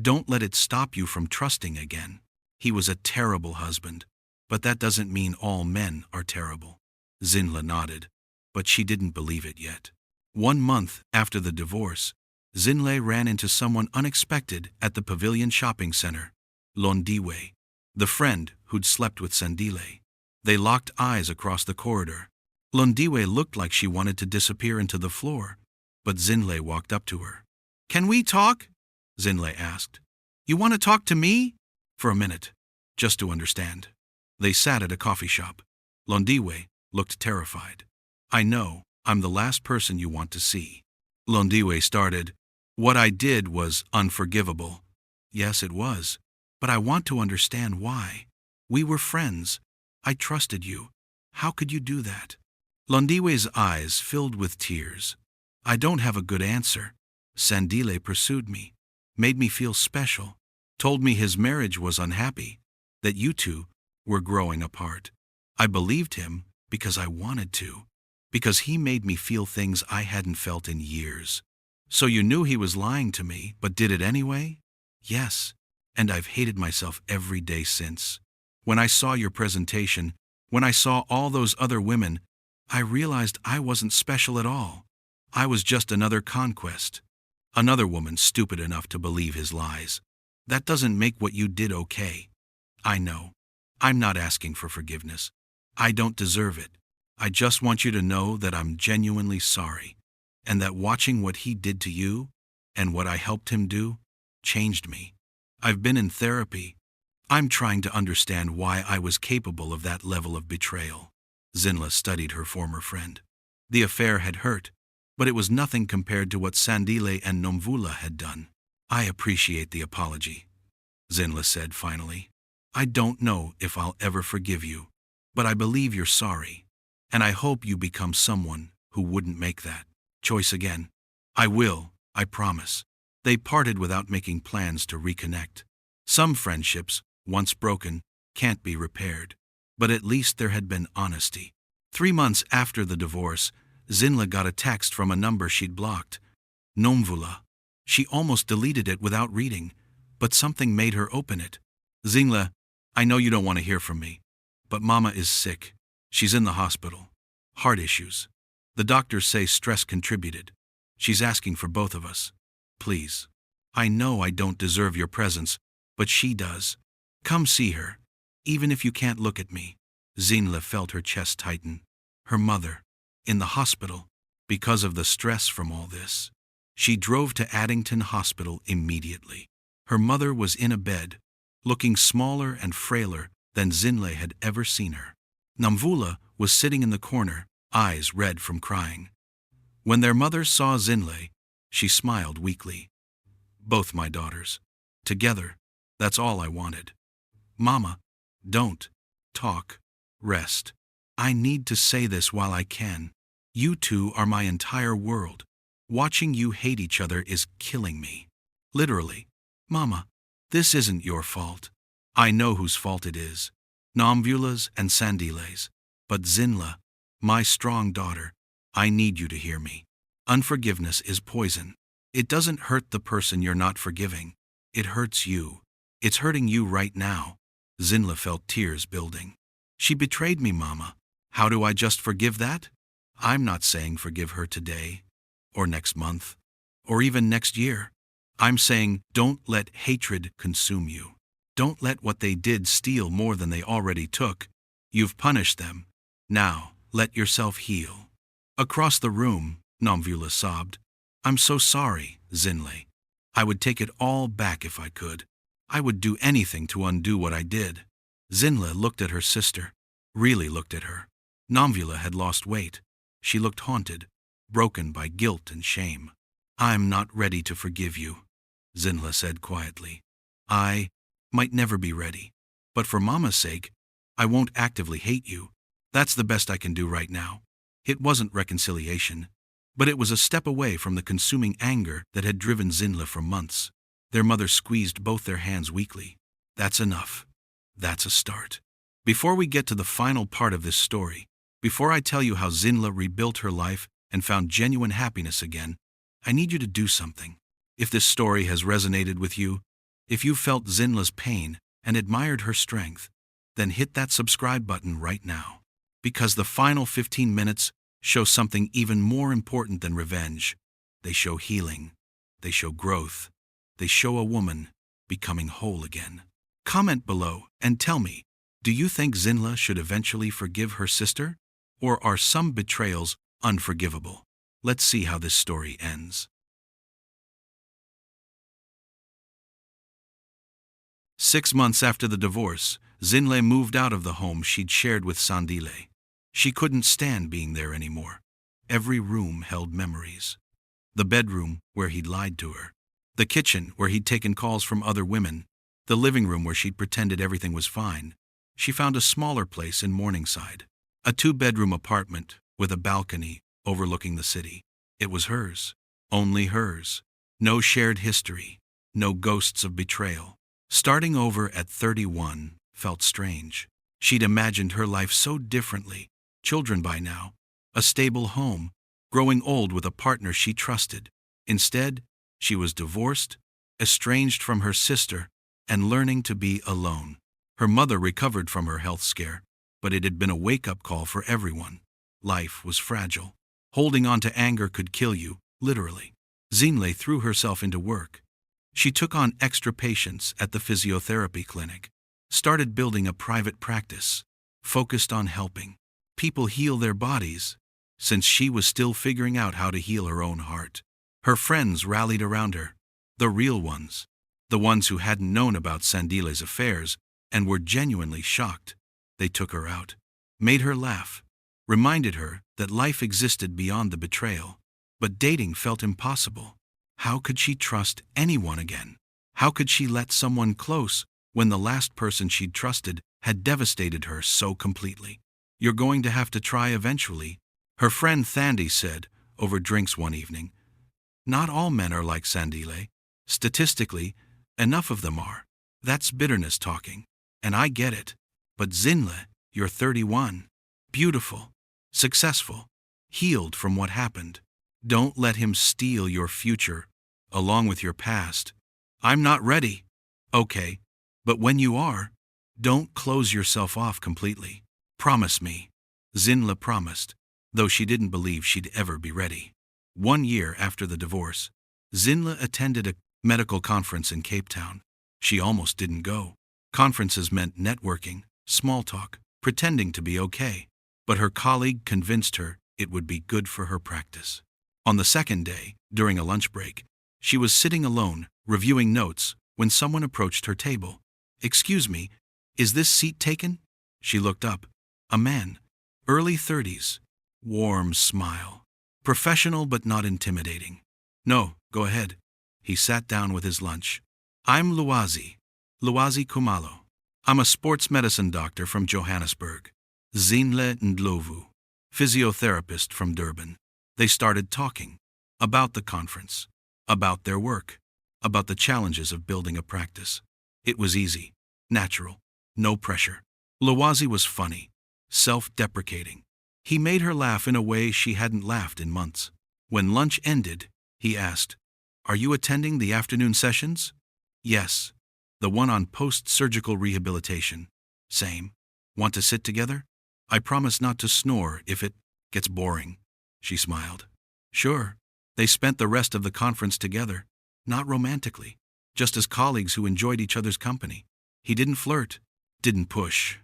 B: Don't let it stop you from trusting again. He was a terrible husband, but that doesn't mean all men are terrible. Zinhle nodded, but she didn't believe it yet. 1 month after the divorce, Zinhle ran into someone unexpected at the Pavilion Shopping Center, Londiwe, the friend who'd slept with Sandile. They locked eyes across the corridor. Londiwe looked like she wanted to disappear into the floor, but Zinhle walked up to her. "Can we talk?" Zinhle asked. "You want to talk to me?" "For a minute, just to understand." They sat at a coffee shop. Londiwe looked terrified. "I know, I'm the last person you want to see." Londiwe started. "What I did was unforgivable." "Yes, it was, but I want to understand why. We were friends. I trusted you. How could you do that?" Londiwe's eyes filled with tears. "I don't have a good answer. Sandile pursued me, made me feel special, told me his marriage was unhappy, that you two were growing apart. I believed him because I wanted to, because he made me feel things I hadn't felt in years." "So you knew he was lying to me, but did it anyway?" "Yes, and I've hated myself every day since. When I saw your presentation, when I saw all those other women, I realized I wasn't special at all. I was just another conquest. Another woman stupid enough to believe his lies. That doesn't make what you did okay. I know. I'm not asking for forgiveness. I don't deserve it. I just want you to know that I'm genuinely sorry, and that watching what he did to you, and what I helped him do, changed me. I've been in therapy. I'm trying to understand why I was capable of that level of betrayal." Zinhle studied her former friend. The affair had hurt, but it was nothing compared to what Sandile and Nomvula had done. "I appreciate the apology," Zinhle said finally. "I don't know if I'll ever forgive you, but I believe you're sorry, and I hope you become someone who wouldn't make that choice again." "I will, I promise." They parted without making plans to reconnect. Some friendships, once broken, can't be repaired, but at least there had been honesty. 3 months after the divorce, Zinhle got a text from a number she'd blocked. Nomvula. She almost deleted it without reading, but something made her open it. "Zinhle, I know you don't want to hear from me, but Mama is sick. She's in the hospital. Heart issues. The doctors say stress contributed. She's asking for both of us. Please. I know I don't deserve your presence, but she does. Come see her, even if you can't look at me." Zinhle felt her chest tighten. Her mother, in the hospital, because of the stress from all this. She drove to Addington Hospital immediately. Her mother was in a bed, looking smaller and frailer than Zinhle had ever seen her. Nomvula was sitting in the corner, eyes red from crying. When their mother saw Zinhle, she smiled weakly. "Both my daughters. Together. That's all I wanted." "Mama, don't. Talk. Rest. I need to say this while I can. You two are my entire world. Watching you hate each other is killing me. Literally. Mama, this isn't your fault. I know whose fault it is. Nomvula's and Sandile's. But Zinhle, my strong daughter, I need you to hear me. Unforgiveness is poison. It doesn't hurt the person you're not forgiving. It hurts you. It's hurting you right now." Zinhle felt tears building. "She betrayed me, Mama. How do I just forgive that?" "I'm not saying forgive her today, or next month, or even next year. I'm saying don't let hatred consume you. Don't let what they did steal more than they already took. You've punished them. Now, let yourself heal." Across the room, Nomvula sobbed. "I'm so sorry, Zinhle. I would take it all back if I could. I would do anything to undo what I did." Zinhle looked at her sister, really looked at her. Nomvula had lost weight. She looked haunted, broken by guilt and shame. "I'm not ready to forgive you," Zinhle said quietly. "I might never be ready. But for Mama's sake, I won't actively hate you. That's the best I can do right now. It wasn't reconciliation, but it was a step away from the consuming anger that had driven Zinhle for months. Their mother squeezed both their hands weakly. That's enough. That's a start. Before we get to the final part of this story, before I tell you how Zinhle rebuilt her life and found genuine happiness again, I need you to do something. If this story has resonated with you, if you felt Zinhle's pain and admired her strength, then hit that subscribe button right now. Because the final 15 minutes show something even more important than revenge. They show healing. They show growth. They show a woman becoming whole again. Comment below and tell me, do you think Zinhle should eventually forgive her sister? Or are some betrayals unforgivable? Let's see how this story ends. 6 months after the divorce, Zinhle moved out of the home she'd shared with Sandile. She couldn't stand being there anymore. Every room held memories. The bedroom where he'd lied to her. The kitchen where he'd taken calls from other women. The living room where she'd pretended everything was fine. She found a smaller place in Morningside. A 2-bedroom apartment with a balcony overlooking the city. It was hers. Only hers. No shared history. No ghosts of betrayal. Starting over at 31 felt strange. She'd imagined her life so differently. Children by now, a stable home, growing old with a partner she trusted. Instead, she was divorced, estranged from her sister, and learning to be alone. Her mother recovered from her health scare, but it had been a wake-up call for everyone. Life was fragile. Holding on to anger could kill you, literally. Zinhle threw herself into work. She took on extra patients at the physiotherapy clinic, started building a private practice, focused on helping people heal their bodies, since she was still figuring out how to heal her own heart. Her friends rallied around her, the real ones, the ones who hadn't known about Sandile's affairs and were genuinely shocked. They took her out, made her laugh, reminded her that life existed beyond the betrayal. But dating felt impossible. How could she trust anyone again? How could she let someone close when the last person she'd trusted had devastated her so completely? You're going to have to try eventually, her friend Thandi said over drinks one evening. Not all men are like Sandile. Statistically, enough of them are. That's bitterness talking. And I get it. But Zinhle, you're 31. Beautiful. Successful. Healed from what happened. Don't let him steal your future, along with your past. I'm not ready. Okay. But when you are, don't close yourself off completely. Promise me. Zinhle promised, though she didn't believe she'd ever be ready. 1 year after the divorce, Zinhle attended a medical conference in Cape Town. She almost didn't go. Conferences meant networking, small talk, pretending to be okay. But her colleague convinced her it would be good for her practice. On the second day, during a lunch break, she was sitting alone, reviewing notes, when someone approached her table. "Excuse me, is this seat taken?" She looked up. A man, early 30s, warm smile. Professional but not intimidating. "No, go ahead." He sat down with his lunch. "I'm Luwazi Kumalo. I'm a sports medicine doctor from Johannesburg. Zinhle Ndlovu, physiotherapist from Durban." They started talking about the conference, about their work, about the challenges of building a practice. It was easy, natural, no pressure. Luwazi was funny, self-deprecating. He made her laugh in a way she hadn't laughed in months. When lunch ended, he asked, "Are you attending the afternoon sessions?" "Yes. The one on post-surgical rehabilitation." "Same. Want to sit together? I promise not to snore if it gets boring." She smiled. "Sure." They spent the rest of the conference together, not romantically, just as colleagues who enjoyed each other's company. He didn't flirt, didn't push,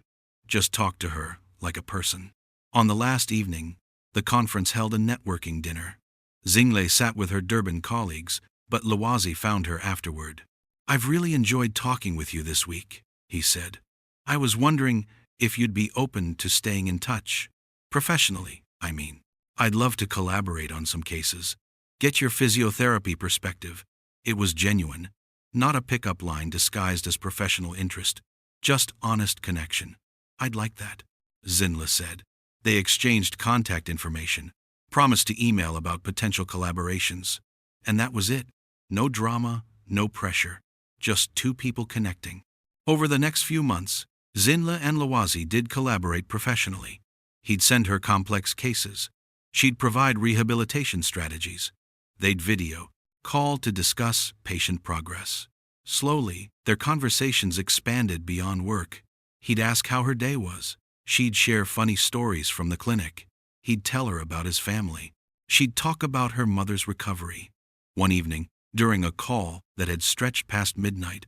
B: just talked to her like a person. On the last evening, the conference held a networking dinner. Zinhle sat with her Durban colleagues, but Luwazi found her afterward. "I've really enjoyed talking with you this week," he said. "I was wondering if you'd be open to staying in touch. Professionally, I mean. I'd love to collaborate on some cases. Get your physiotherapy perspective." It was genuine, not a pickup line disguised as professional interest, just honest connection. "I'd like that," Zinhle said. They exchanged contact information, promised to email about potential collaborations. And that was it. No drama, no pressure. Just two people connecting. Over the next few months, Zinhle and Lawazi did collaborate professionally. He'd send her complex cases. She'd provide rehabilitation strategies. They'd video, call to discuss patient progress. Slowly, their conversations expanded beyond work. He'd ask how her day was. She'd share funny stories from the clinic. He'd tell her about his family. She'd talk about her mother's recovery. One evening, during a call that had stretched past midnight,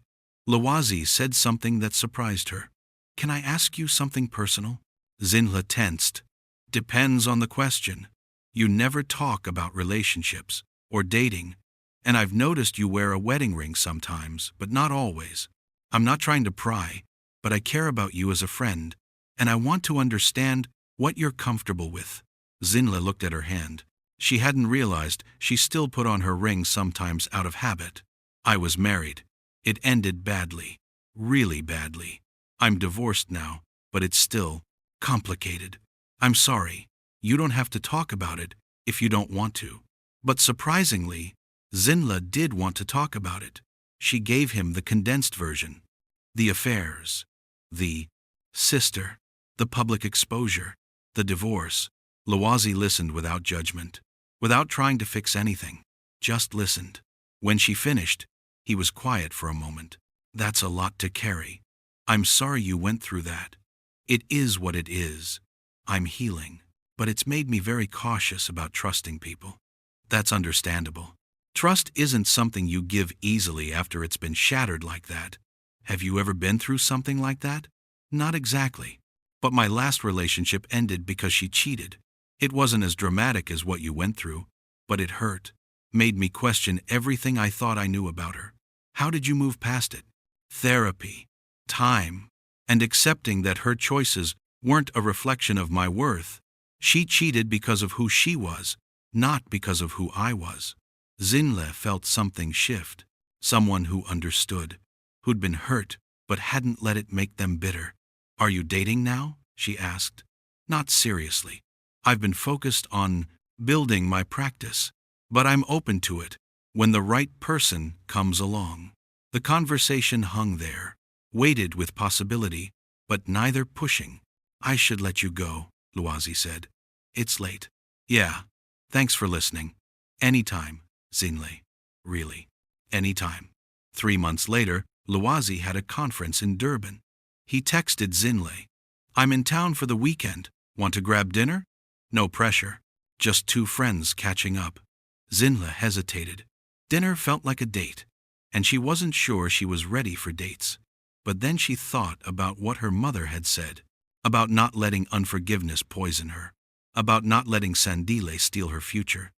B: Lawazi said something that surprised her. "Can I ask you something personal?" Zinhle tensed. "Depends on the question. You never talk about relationships or dating, and I've noticed you wear a wedding ring sometimes, but not always. I'm not trying to pry, but I care about you as a friend, and I want to understand what you're comfortable with." Zinhle looked at her hand. She hadn't realized she still put on her ring sometimes out of habit. "I was married. It ended badly. Really badly. I'm divorced now, but it's still complicated. I'm sorry. You don't have to talk about it if you don't want to." But surprisingly, Zinhle did want to talk about it. She gave him the condensed version. The affairs, the sister, the public exposure, the divorce. Lawazi listened without judgment, without trying to fix anything. Just listened. When she finished, he was quiet for a moment. "That's a lot to carry. I'm sorry you went through that. It is what it is. I'm healing, but it's made me very cautious about trusting people." "That's understandable. Trust isn't something you give easily after it's been shattered like that. Have you ever been through something like that?" "Not exactly. But my last relationship ended because she cheated. It wasn't as dramatic as what you went through, but it hurt. Made me question everything I thought I knew about her." "How did you move past it?" "Therapy, time, and accepting that her choices weren't a reflection of my worth. She cheated because of who she was, not because of who I was." Zinhle felt something shift. Someone who understood, who'd been hurt but hadn't let it make them bitter. "Are you dating now?" she asked. "Not seriously. I've been focused on building my practice, but I'm open to it when the right person comes along." The conversation hung there, weighted with possibility, but neither pushing. "I should let you go," Lawazi said. "It's late." "Yeah. Thanks for listening." "Anytime, Zinhle. Really. Anytime." 3 months later, Lawazi had a conference in Durban. He texted Zinhle, "I'm in town for the weekend. Want to grab dinner?" No pressure. Just two friends catching up. Zinhle hesitated. Dinner felt like a date, and she wasn't sure she was ready for dates. But then she thought about what her mother had said, about not letting unforgiveness poison her, about not letting Sandile steal her future.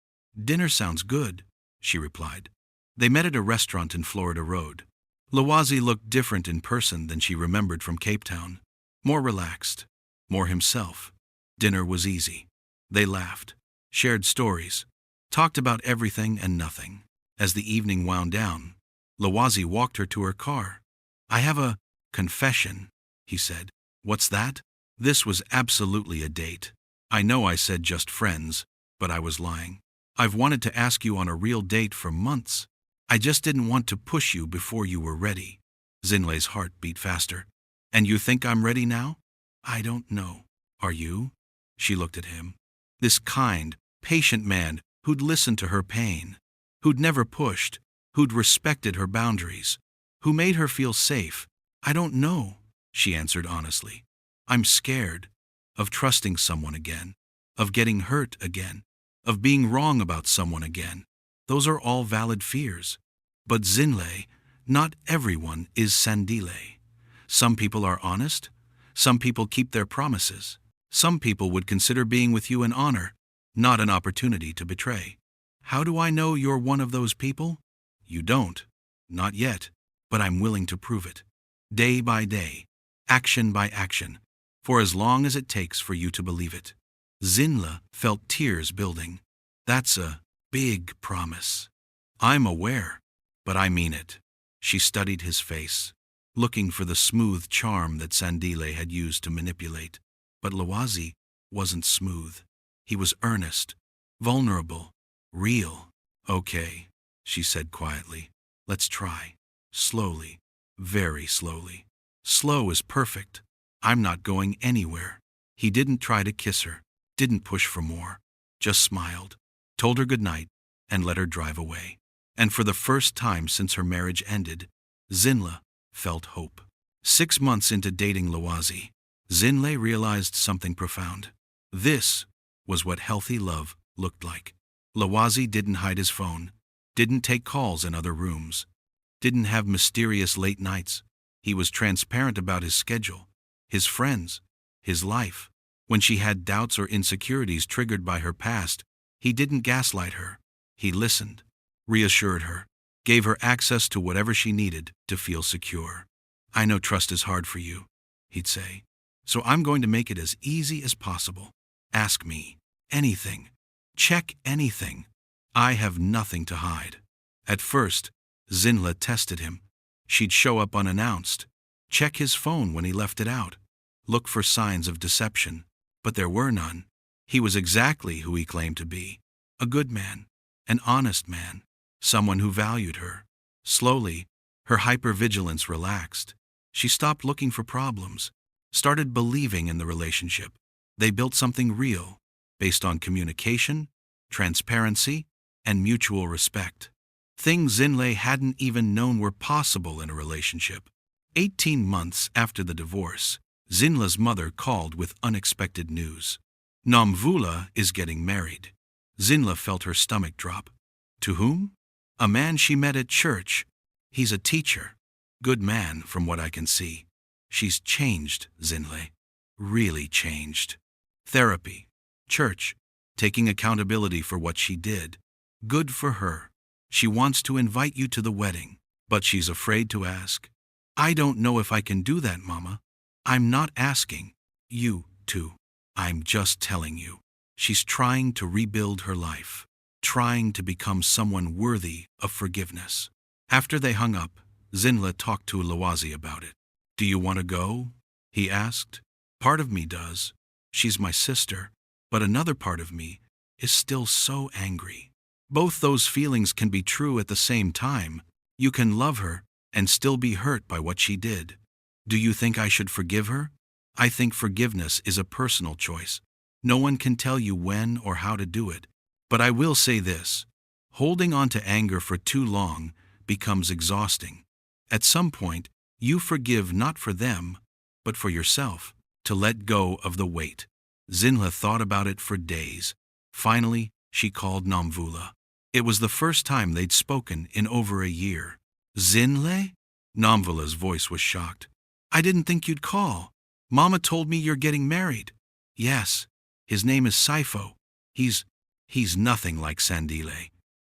B: "Dinner sounds good," she replied. They met at a restaurant in Florida Road. Lawazi looked different in person than she remembered from Cape Town. More relaxed, more himself. Dinner was easy. They laughed, shared stories, talked about everything and nothing. As the evening wound down, Lawazi walked her to her car. "I have a confession," he said. "What's that?" "This was absolutely a date. I know I said just friends, but I was lying. I've wanted to ask you on a real date for months. I just didn't want to push you before you were ready." Zinhle's heart beat faster. "And you think I'm ready now?" "I don't know. Are you?" She looked at him. This kind, patient man who'd listened to her pain, who'd never pushed, who'd respected her boundaries, who made her feel safe. "I don't know," she answered honestly. "I'm scared of trusting someone again, of getting hurt again, of being wrong about someone again. Those are all valid fears. But Zinhle, not everyone is Sandile. Some people are honest. Some people keep their promises. Some people would consider being with you an honor, not an opportunity to betray. How do I know you're one of those people? You don't. Not yet. But I'm willing to prove it. Day by day, action by action, for as long as it takes for you to believe it." Zinhle felt tears building. "That's a big promise." "I'm aware, but I mean it." She studied his face, looking for the smooth charm that Sandile had used to manipulate. But Lawazi wasn't smooth. He was earnest, vulnerable, real. "Okay," she said quietly. "Let's try. Slowly. Very slowly. Slow is perfect. I'm not going anywhere." He didn't try to kiss her, didn't push for more, just smiled, told her good night, and let her drive away. And for the first time since her marriage ended, Zinhle felt hope. 6 months into dating Lowazi, Zinhle realized something profound. This was what healthy love looked like. Lowazi didn't hide his phone, didn't take calls in other rooms, didn't have mysterious late nights. He was transparent about his schedule, his friends, his life. When she had doubts or insecurities triggered by her past, he didn't gaslight her. He listened, reassured her, gave her access to whatever she needed to feel secure. "I know trust is hard for you," he'd say, "so I'm going to make it as easy as possible. Ask me anything. Check anything. I have nothing to hide." At first, Zinhle tested him. She'd show up unannounced, check his phone when he left it out, look for signs of deception, but there were none. He was exactly who he claimed to be, a good man, an honest man, someone who valued her. Slowly, her hypervigilance relaxed. She stopped looking for problems, started believing in the relationship. They built something real, based on communication, transparency, and mutual respect. Things Zinhle hadn't even known were possible in a relationship. 18 months after the divorce, Zinhle's mother called with unexpected news. "Nomvula is getting married." Zinhle felt her stomach drop. To whom? A man she met at church. He's a teacher. Good man, from what I can see. She's changed, Zinhle. Really changed. Therapy, church, taking accountability for what she did. Good for her. She wants to invite you to the wedding, but she's afraid to ask. "I don't know if I can do that, Mama." "I'm not asking you to. I'm just telling you." She's trying to rebuild her life, trying to become someone worthy of forgiveness. After they hung up, Zinhle talked to Lowazi about it. "Do you want to go?" he asked. "Part of me does. She's my sister, but another part of me is still so angry." Both those feelings can be true at the same time. You can love her and still be hurt by what she did. Do you think I should forgive her? I think forgiveness is a personal choice. No one can tell you when or how to do it. But I will say this: holding on to anger for too long becomes exhausting. At some point, you forgive not for them, but for yourself, to let go of the weight. Zinhle thought about it for days. Finally, she called Nomvula. It was the first time they'd spoken in over a year. "Zinhle?" Nomvula's voice was shocked. "I didn't think you'd call. Mama told me you're getting married." "Yes, his name is Saifo. He's nothing like Sandile.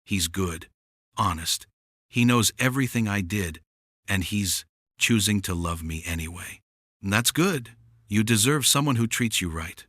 B: He's good, honest. He knows everything I did, and he's choosing to love me anyway. And that's good. You deserve someone who treats you right.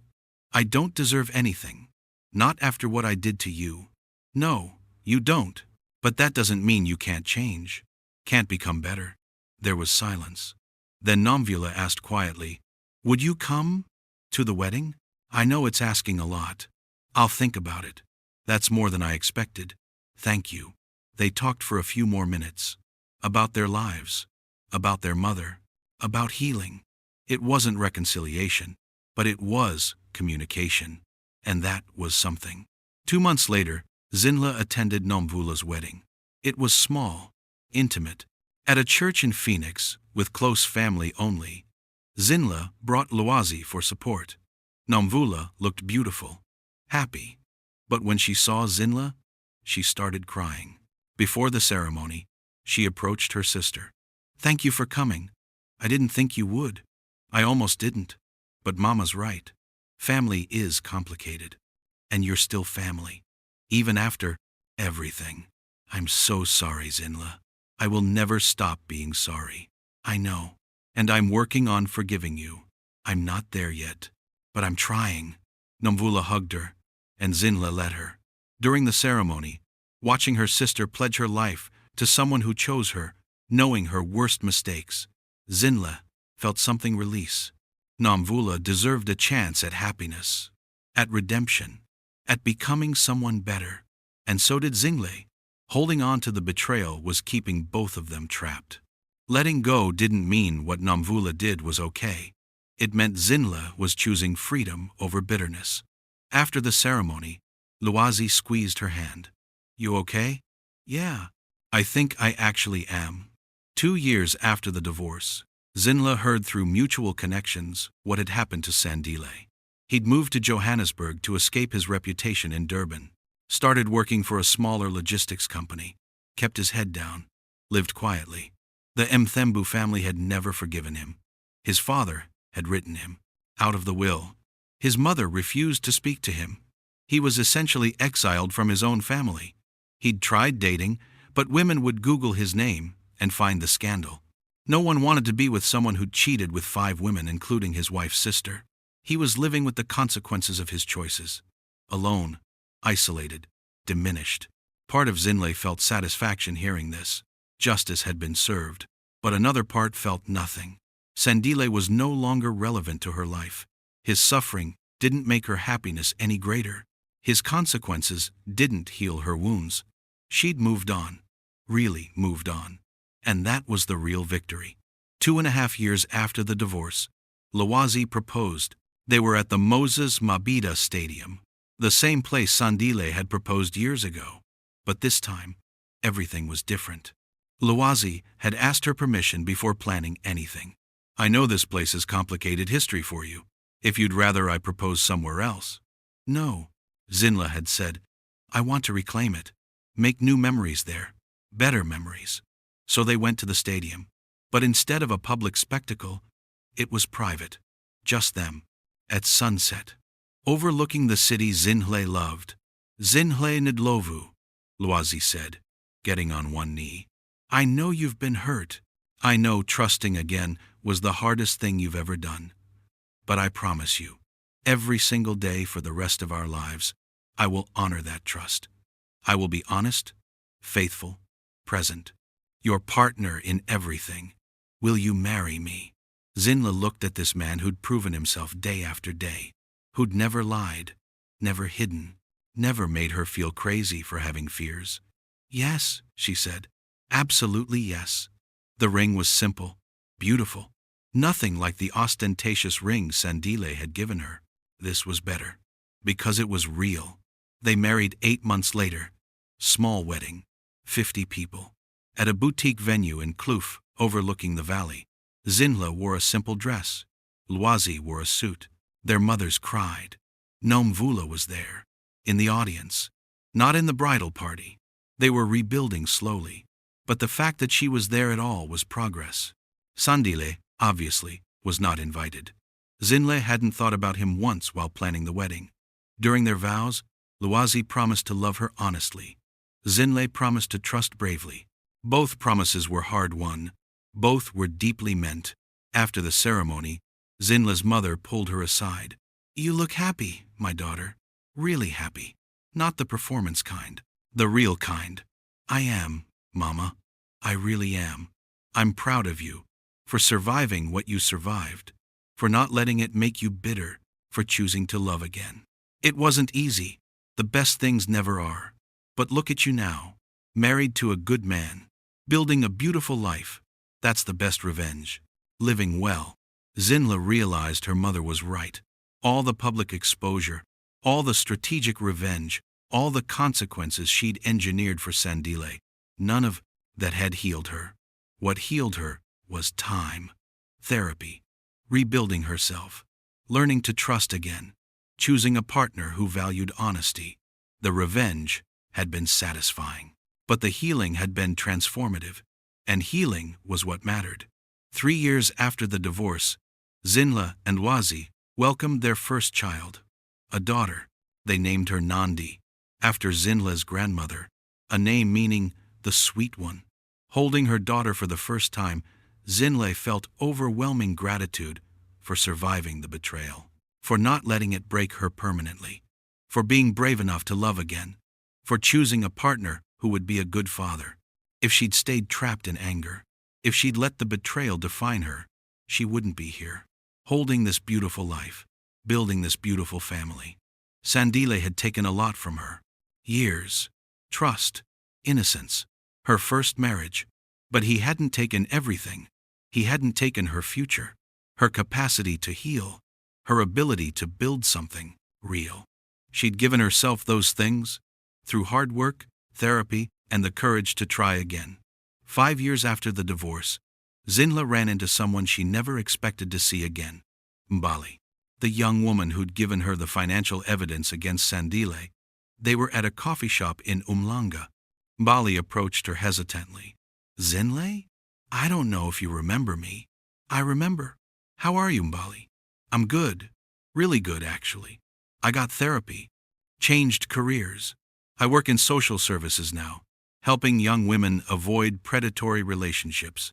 B: I don't deserve anything. Not after what I did to you. No, you don't. But that doesn't mean you can't change, can't become better." There was silence. Then Nomvula asked quietly, "Would you come to the wedding? I know it's asking a lot. I'll think about it." "That's more than I expected. Thank you." They talked for a few more minutes. About their lives, about their mother, about healing. It wasn't reconciliation, but it was communication. And that was something. 2 months later, Zinhle attended Nomvula's wedding. It was small, intimate, at a church in Phoenix, with close family only. Zinhle brought Lowazi for support. Nomvula looked beautiful, happy. But when she saw Zinhle, she started crying. Before the ceremony, she approached her sister. "Thank you for coming. I didn't think you would. I almost didn't. But Mama's right. Family is complicated. And you're still family. Even after everything. I'm so sorry, Zinhle. I will never stop being sorry. I know. And I'm working on forgiving you. I'm not there yet. But I'm trying." Nomvula hugged her, and Zinhle let her. During the ceremony, watching her sister pledge her life to someone who chose her, knowing her worst mistakes, Zinhle felt something release. Nomvula deserved a chance at happiness. at redemption, at becoming someone better. And so did Zinhle. Holding on to the betrayal was keeping both of them trapped. Letting go didn't mean what Namvula did was okay. It meant Zinhle was choosing freedom over bitterness. After the ceremony, Lwazi squeezed her hand. "You okay?" "Yeah, I think I actually am." 2 years after the divorce, Zinhle heard through mutual connections what had happened to Sandile. He'd moved to Johannesburg to escape his reputation in Durban, started working for a smaller logistics company, kept his head down, lived quietly. The Mthembu family had never forgiven him. His father had written him out of the will. His mother refused to speak to him. He was essentially exiled from his own family. He'd tried dating, but women would Google his name and find the scandal. No one wanted to be with someone who'd cheated with 5 women, including his wife's sister. He was living with the consequences of his choices. Alone, isolated, diminished. Part of Zinhle felt satisfaction hearing this. Justice had been served. But another part felt nothing. Sandile was no longer relevant to her life. His suffering didn't make her happiness any greater. His consequences didn't heal her wounds. She'd moved on. Really moved on. And that was the real victory. 2.5 years after the divorce, Lwazi proposed. They were at the Moses Mabhida Stadium, the same place Sandile had proposed years ago. But this time, everything was different. Lwazi had asked her permission before planning anything. "I know this place is complicated history for you. If you'd rather I propose somewhere else." "No," Zinhle had said. "I want to reclaim it. Make new memories there. Better memories." So they went to the stadium. But instead of a public spectacle, it was private. Just them. At sunset. Overlooking the city Zinhle loved. "Zinhle Ndlovu," Lwazi said, getting on one knee. "I know you've been hurt. I know trusting again was the hardest thing you've ever done. But I promise you, every single day for the rest of our lives, I will honor that trust. I will be honest, faithful, present. Your partner in everything. Will you marry me?" Zinhle looked at this man who'd proven himself day after day, who'd never lied, never hidden, never made her feel crazy for having fears. "Yes," she said. "Absolutely yes." The ring was simple, beautiful, nothing like the ostentatious ring Sandile had given her. This was better, because it was real. They married 8 months later. Small wedding, 50 people. At a boutique venue in Kloof, overlooking the valley. Zinhle wore a simple dress. Lwazi wore a suit. Their mothers cried. Namvula was there, in the audience, not in the bridal party. They were rebuilding slowly. But the fact that she was there at all was progress. Sandile, obviously, was not invited. Zinhle hadn't thought about him once while planning the wedding. During their vows, Lwazi promised to love her honestly. Zinhle promised to trust bravely. Both promises were hard-won. Both were deeply meant. After the ceremony, Zinhle's mother pulled her aside. "You look happy, my daughter. Really happy. Not the performance kind. The real kind." "I am, Mama. I really am. I'm proud of you. For surviving what you survived. For not letting it make you bitter. For choosing to love again. It wasn't easy. The best things never are. But look at you now. Married to a good man. Building a beautiful life. That's the best revenge. Living well." Zinhle realized her mother was right. All the public exposure, all the strategic revenge, all the consequences she'd engineered for Sandile, none of that had healed her. What healed her was time, therapy, rebuilding herself, learning to trust again, choosing a partner who valued honesty. The revenge had been satisfying, but the healing had been transformative, and healing was what mattered. 3 years after the divorce, Zinhle and Lwazi welcomed their first child, a daughter. They named her Nandi, after Zinhle's grandmother, a name meaning the sweet one. Holding her daughter for the first time, Zinhle felt overwhelming gratitude for surviving the betrayal, for not letting it break her permanently, for being brave enough to love again, for choosing a partner who would be a good father. If she'd stayed trapped in anger, if she'd let the betrayal define her, she wouldn't be here, holding this beautiful life, building this beautiful family. Sandile had taken a lot from her. Years, trust, innocence, her first marriage. But he hadn't taken everything. He hadn't taken her future, her capacity to heal, her ability to build something real. She'd given herself those things through hard work, therapy, and the courage to try again. 5 years after the divorce, Zinhle ran into someone she never expected to see again. Mbali, the young woman who'd given her the financial evidence against Sandile. They were at a coffee shop in Umhlanga. Mbali approached her hesitantly. Zinhle? I don't know if you remember me. I remember. How are you, Mbali? I'm good. Really good, actually. I got therapy. Changed careers. I work in social services now, helping young women avoid predatory relationships.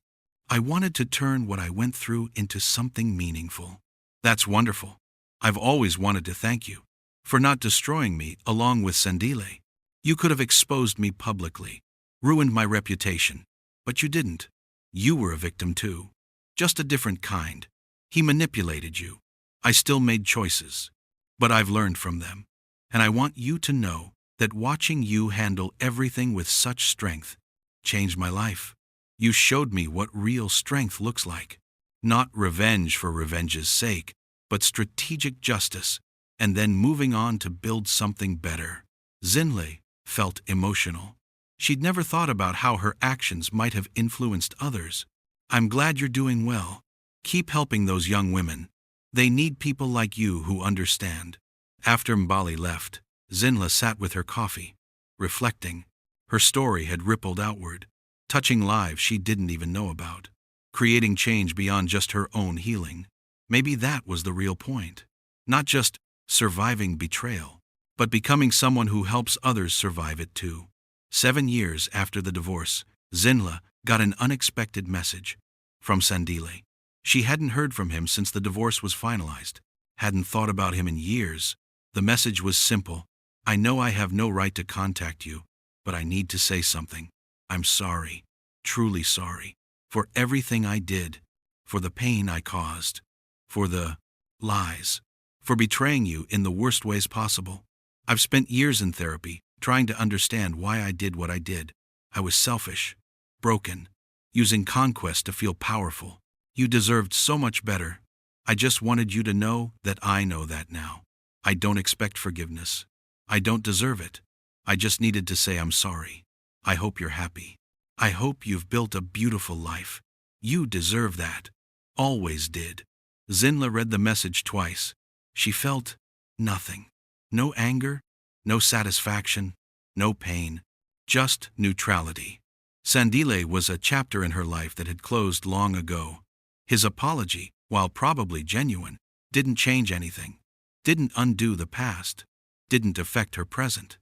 B: I wanted to turn what I went through into something meaningful. That's wonderful. I've always wanted to thank you for not destroying me along with Sandile. You could have exposed me publicly, ruined my reputation, but you didn't. You were a victim too, just a different kind. He manipulated you. I still made choices, but I've learned from them. And I want you to know that watching you handle everything with such strength changed my life. You showed me what real strength looks like. Not revenge for revenge's sake, but strategic justice, and then moving on to build something better. Zinhle felt emotional. She'd never thought about how her actions might have influenced others. I'm glad you're doing well. Keep helping those young women. They need people like you who understand. After Mbali left, Zinhle sat with her coffee, reflecting. Her story had rippled outward, touching lives she didn't even know about, creating change beyond just her own healing. Maybe that was the real point. Not just surviving betrayal, but becoming someone who helps others survive it too. 7 years after the divorce, Zinhle got an unexpected message from Sandile. She hadn't heard from him since the divorce was finalized, hadn't thought about him in years. The message was simple. I know I have no right to contact you, but I need to say something. I'm sorry, truly sorry, for everything I did, for the pain I caused, for the lies, for betraying you in the worst ways possible. I've spent years in therapy, trying to understand why I did what I did. I was selfish, broken, using conquest to feel powerful. You deserved so much better. I just wanted you to know that I know that now. I don't expect forgiveness. I don't deserve it. I just needed to say I'm sorry. I hope you're happy. I hope you've built a beautiful life. You deserve that. Always did. Zinhle read the message twice. She felt nothing. No anger, no satisfaction, no pain, just neutrality. Sandile was a chapter in her life that had closed long ago. His apology, while probably genuine, didn't change anything, didn't undo the past, didn't affect her present.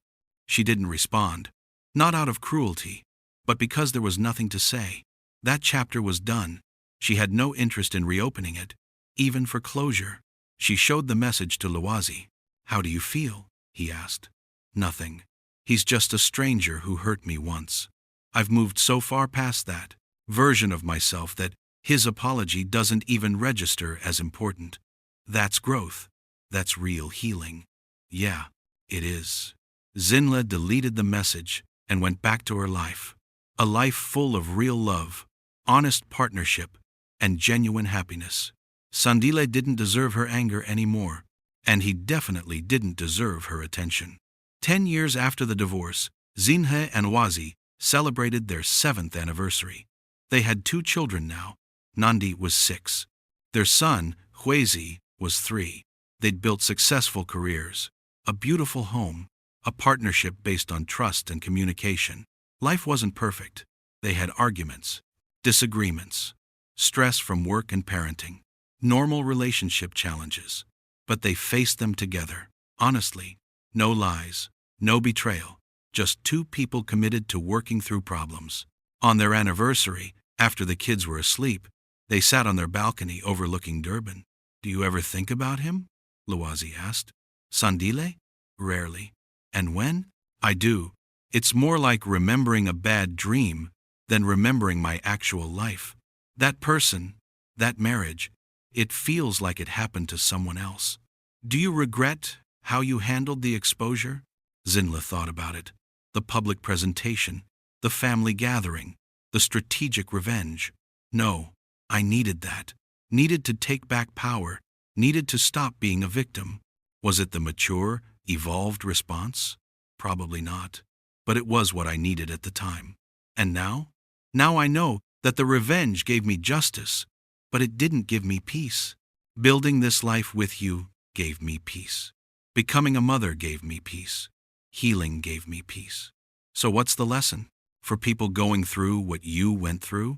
B: She didn't respond, not out of cruelty, but because there was nothing to say. That chapter was done. She had no interest in reopening it, even for closure. She showed the message to Lwazi. How do you feel? He asked. Nothing. He's just a stranger who hurt me once. I've moved so far past that version of myself that his apology doesn't even register as important. That's growth. That's real healing. Yeah, it is. Zinhle deleted the message and went back to her life. A life full of real love, honest partnership, and genuine happiness. Sandile didn't deserve her anger anymore, and he definitely didn't deserve her attention. 10 years after the divorce, Zinhle and Lwazi celebrated their 7th anniversary. They had 2 children now. Nandi was 6. Their son, Hwezi, was 3. They'd built successful careers, a beautiful home, a partnership based on trust and communication. Life wasn't perfect. They had arguments, disagreements, stress from work and parenting, normal relationship challenges. But they faced them together, honestly. No lies, no betrayal, just 2 people committed to working through problems. On their anniversary, after the kids were asleep, they sat on their balcony overlooking Durban. Do you ever think about him? Lwazi asked. Sandile? Rarely. And when? I do. It's more like remembering a bad dream than remembering my actual life. That person, that marriage, it feels like it happened to someone else. Do you regret How you handled the exposure? Zinhle thought about it. The public presentation, the family gathering, the strategic revenge. No, I needed that. Needed to take back power. Needed to stop being a victim. Was it the mature, evolved response? Probably not. But it was what I needed at the time. And now? Now I know that the revenge gave me justice, but it didn't give me peace. Building this life with you gave me peace. Becoming a mother gave me peace. Healing gave me peace. So what's the lesson? For people going through what you went through?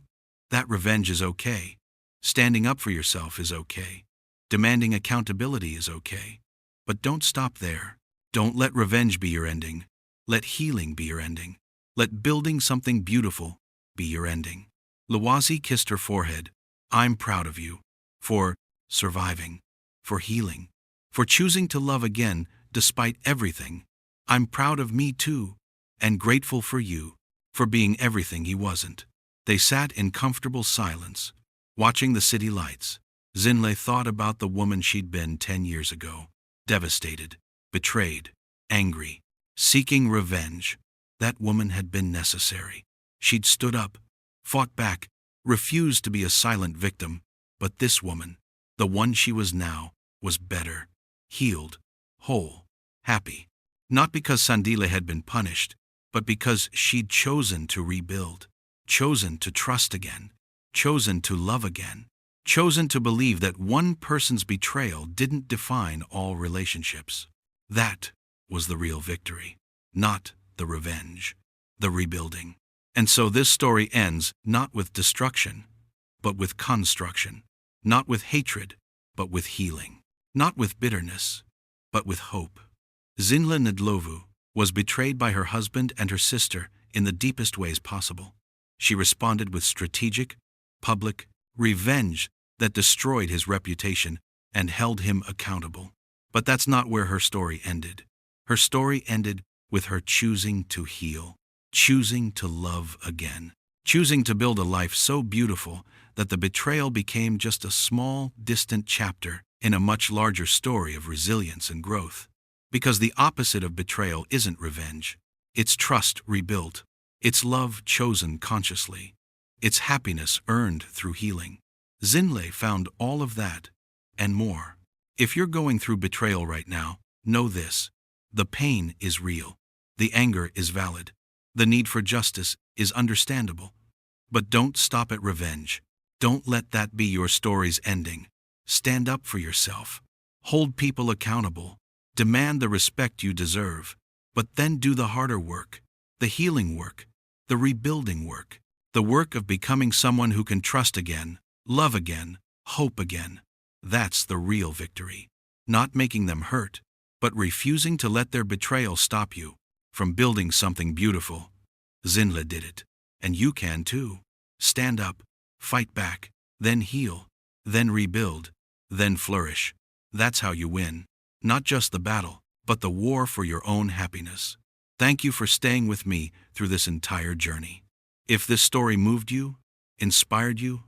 B: That revenge is okay. Standing up for yourself is okay. Demanding accountability is okay. But don't stop there. Don't let revenge be your ending. Let healing be your ending. Let building something beautiful be your ending. Lwazi kissed her forehead. I'm proud of you. For surviving. For healing. For choosing to love again despite everything. I'm proud of me too. And grateful for you. For being everything he wasn't. They sat in comfortable silence, watching the city lights. Zinhle thought about the woman she'd been 10 years ago. Devastated, betrayed, angry, seeking revenge. That woman had been necessary. She'd stood up, fought back, refused to be a silent victim. But this woman, the one she was now, was better, healed, whole, happy. Not because Sandile had been punished, but because she'd chosen to rebuild, chosen to trust again, chosen to love again, chosen to believe that one person's betrayal didn't define all relationships. That was the real victory, not the revenge, the rebuilding. And so this story ends not with destruction, but with construction, not with hatred, but with healing, not with bitterness, but with hope. Zinhle Ndlovu was betrayed by her husband and her sister in the deepest ways possible. She responded with strategic, public revenge that destroyed his reputation and held him accountable. But that's not where her story ended. Her story ended with her choosing to heal, choosing to love again, choosing to build a life so beautiful that the betrayal became just a small, distant chapter in a much larger story of resilience and growth. Because the opposite of betrayal isn't revenge. It's trust rebuilt. It's love chosen consciously. It's happiness earned through healing. Zinhle found all of that and more. If you're going through betrayal right now, know this. The pain is real. The anger is valid. The need for justice is understandable. But don't stop at revenge. Don't let that be your story's ending. Stand up for yourself. Hold people accountable. Demand the respect you deserve. But then do the harder work, the healing work, the rebuilding work, the work of becoming someone who can trust again, love again, hope again. That's the real victory. Not making them hurt, but refusing to let their betrayal stop you from building something beautiful. Zinhle did it. And you can too. Stand up, fight back, then heal, then rebuild, then flourish. That's how you win. Not just the battle, but the war for your own happiness. Thank you for staying with me through this entire journey. If this story moved you, inspired you,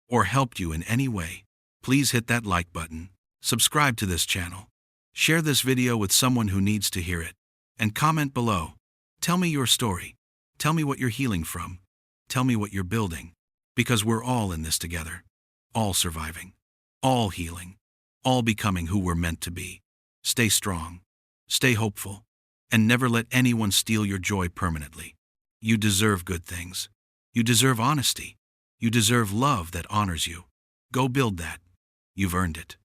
B: or helped you in any way, please hit that like button, subscribe to this channel, share this video with someone who needs to hear it, and comment below. Tell me your story. Tell me what you're healing from. Tell me what you're building. Because we're all in this together. All surviving. All healing. All becoming who we're meant to be. Stay strong. Stay hopeful. And never let anyone steal your joy permanently. You deserve good things. You deserve honesty. You deserve love that honors you. Go build that. You've earned it.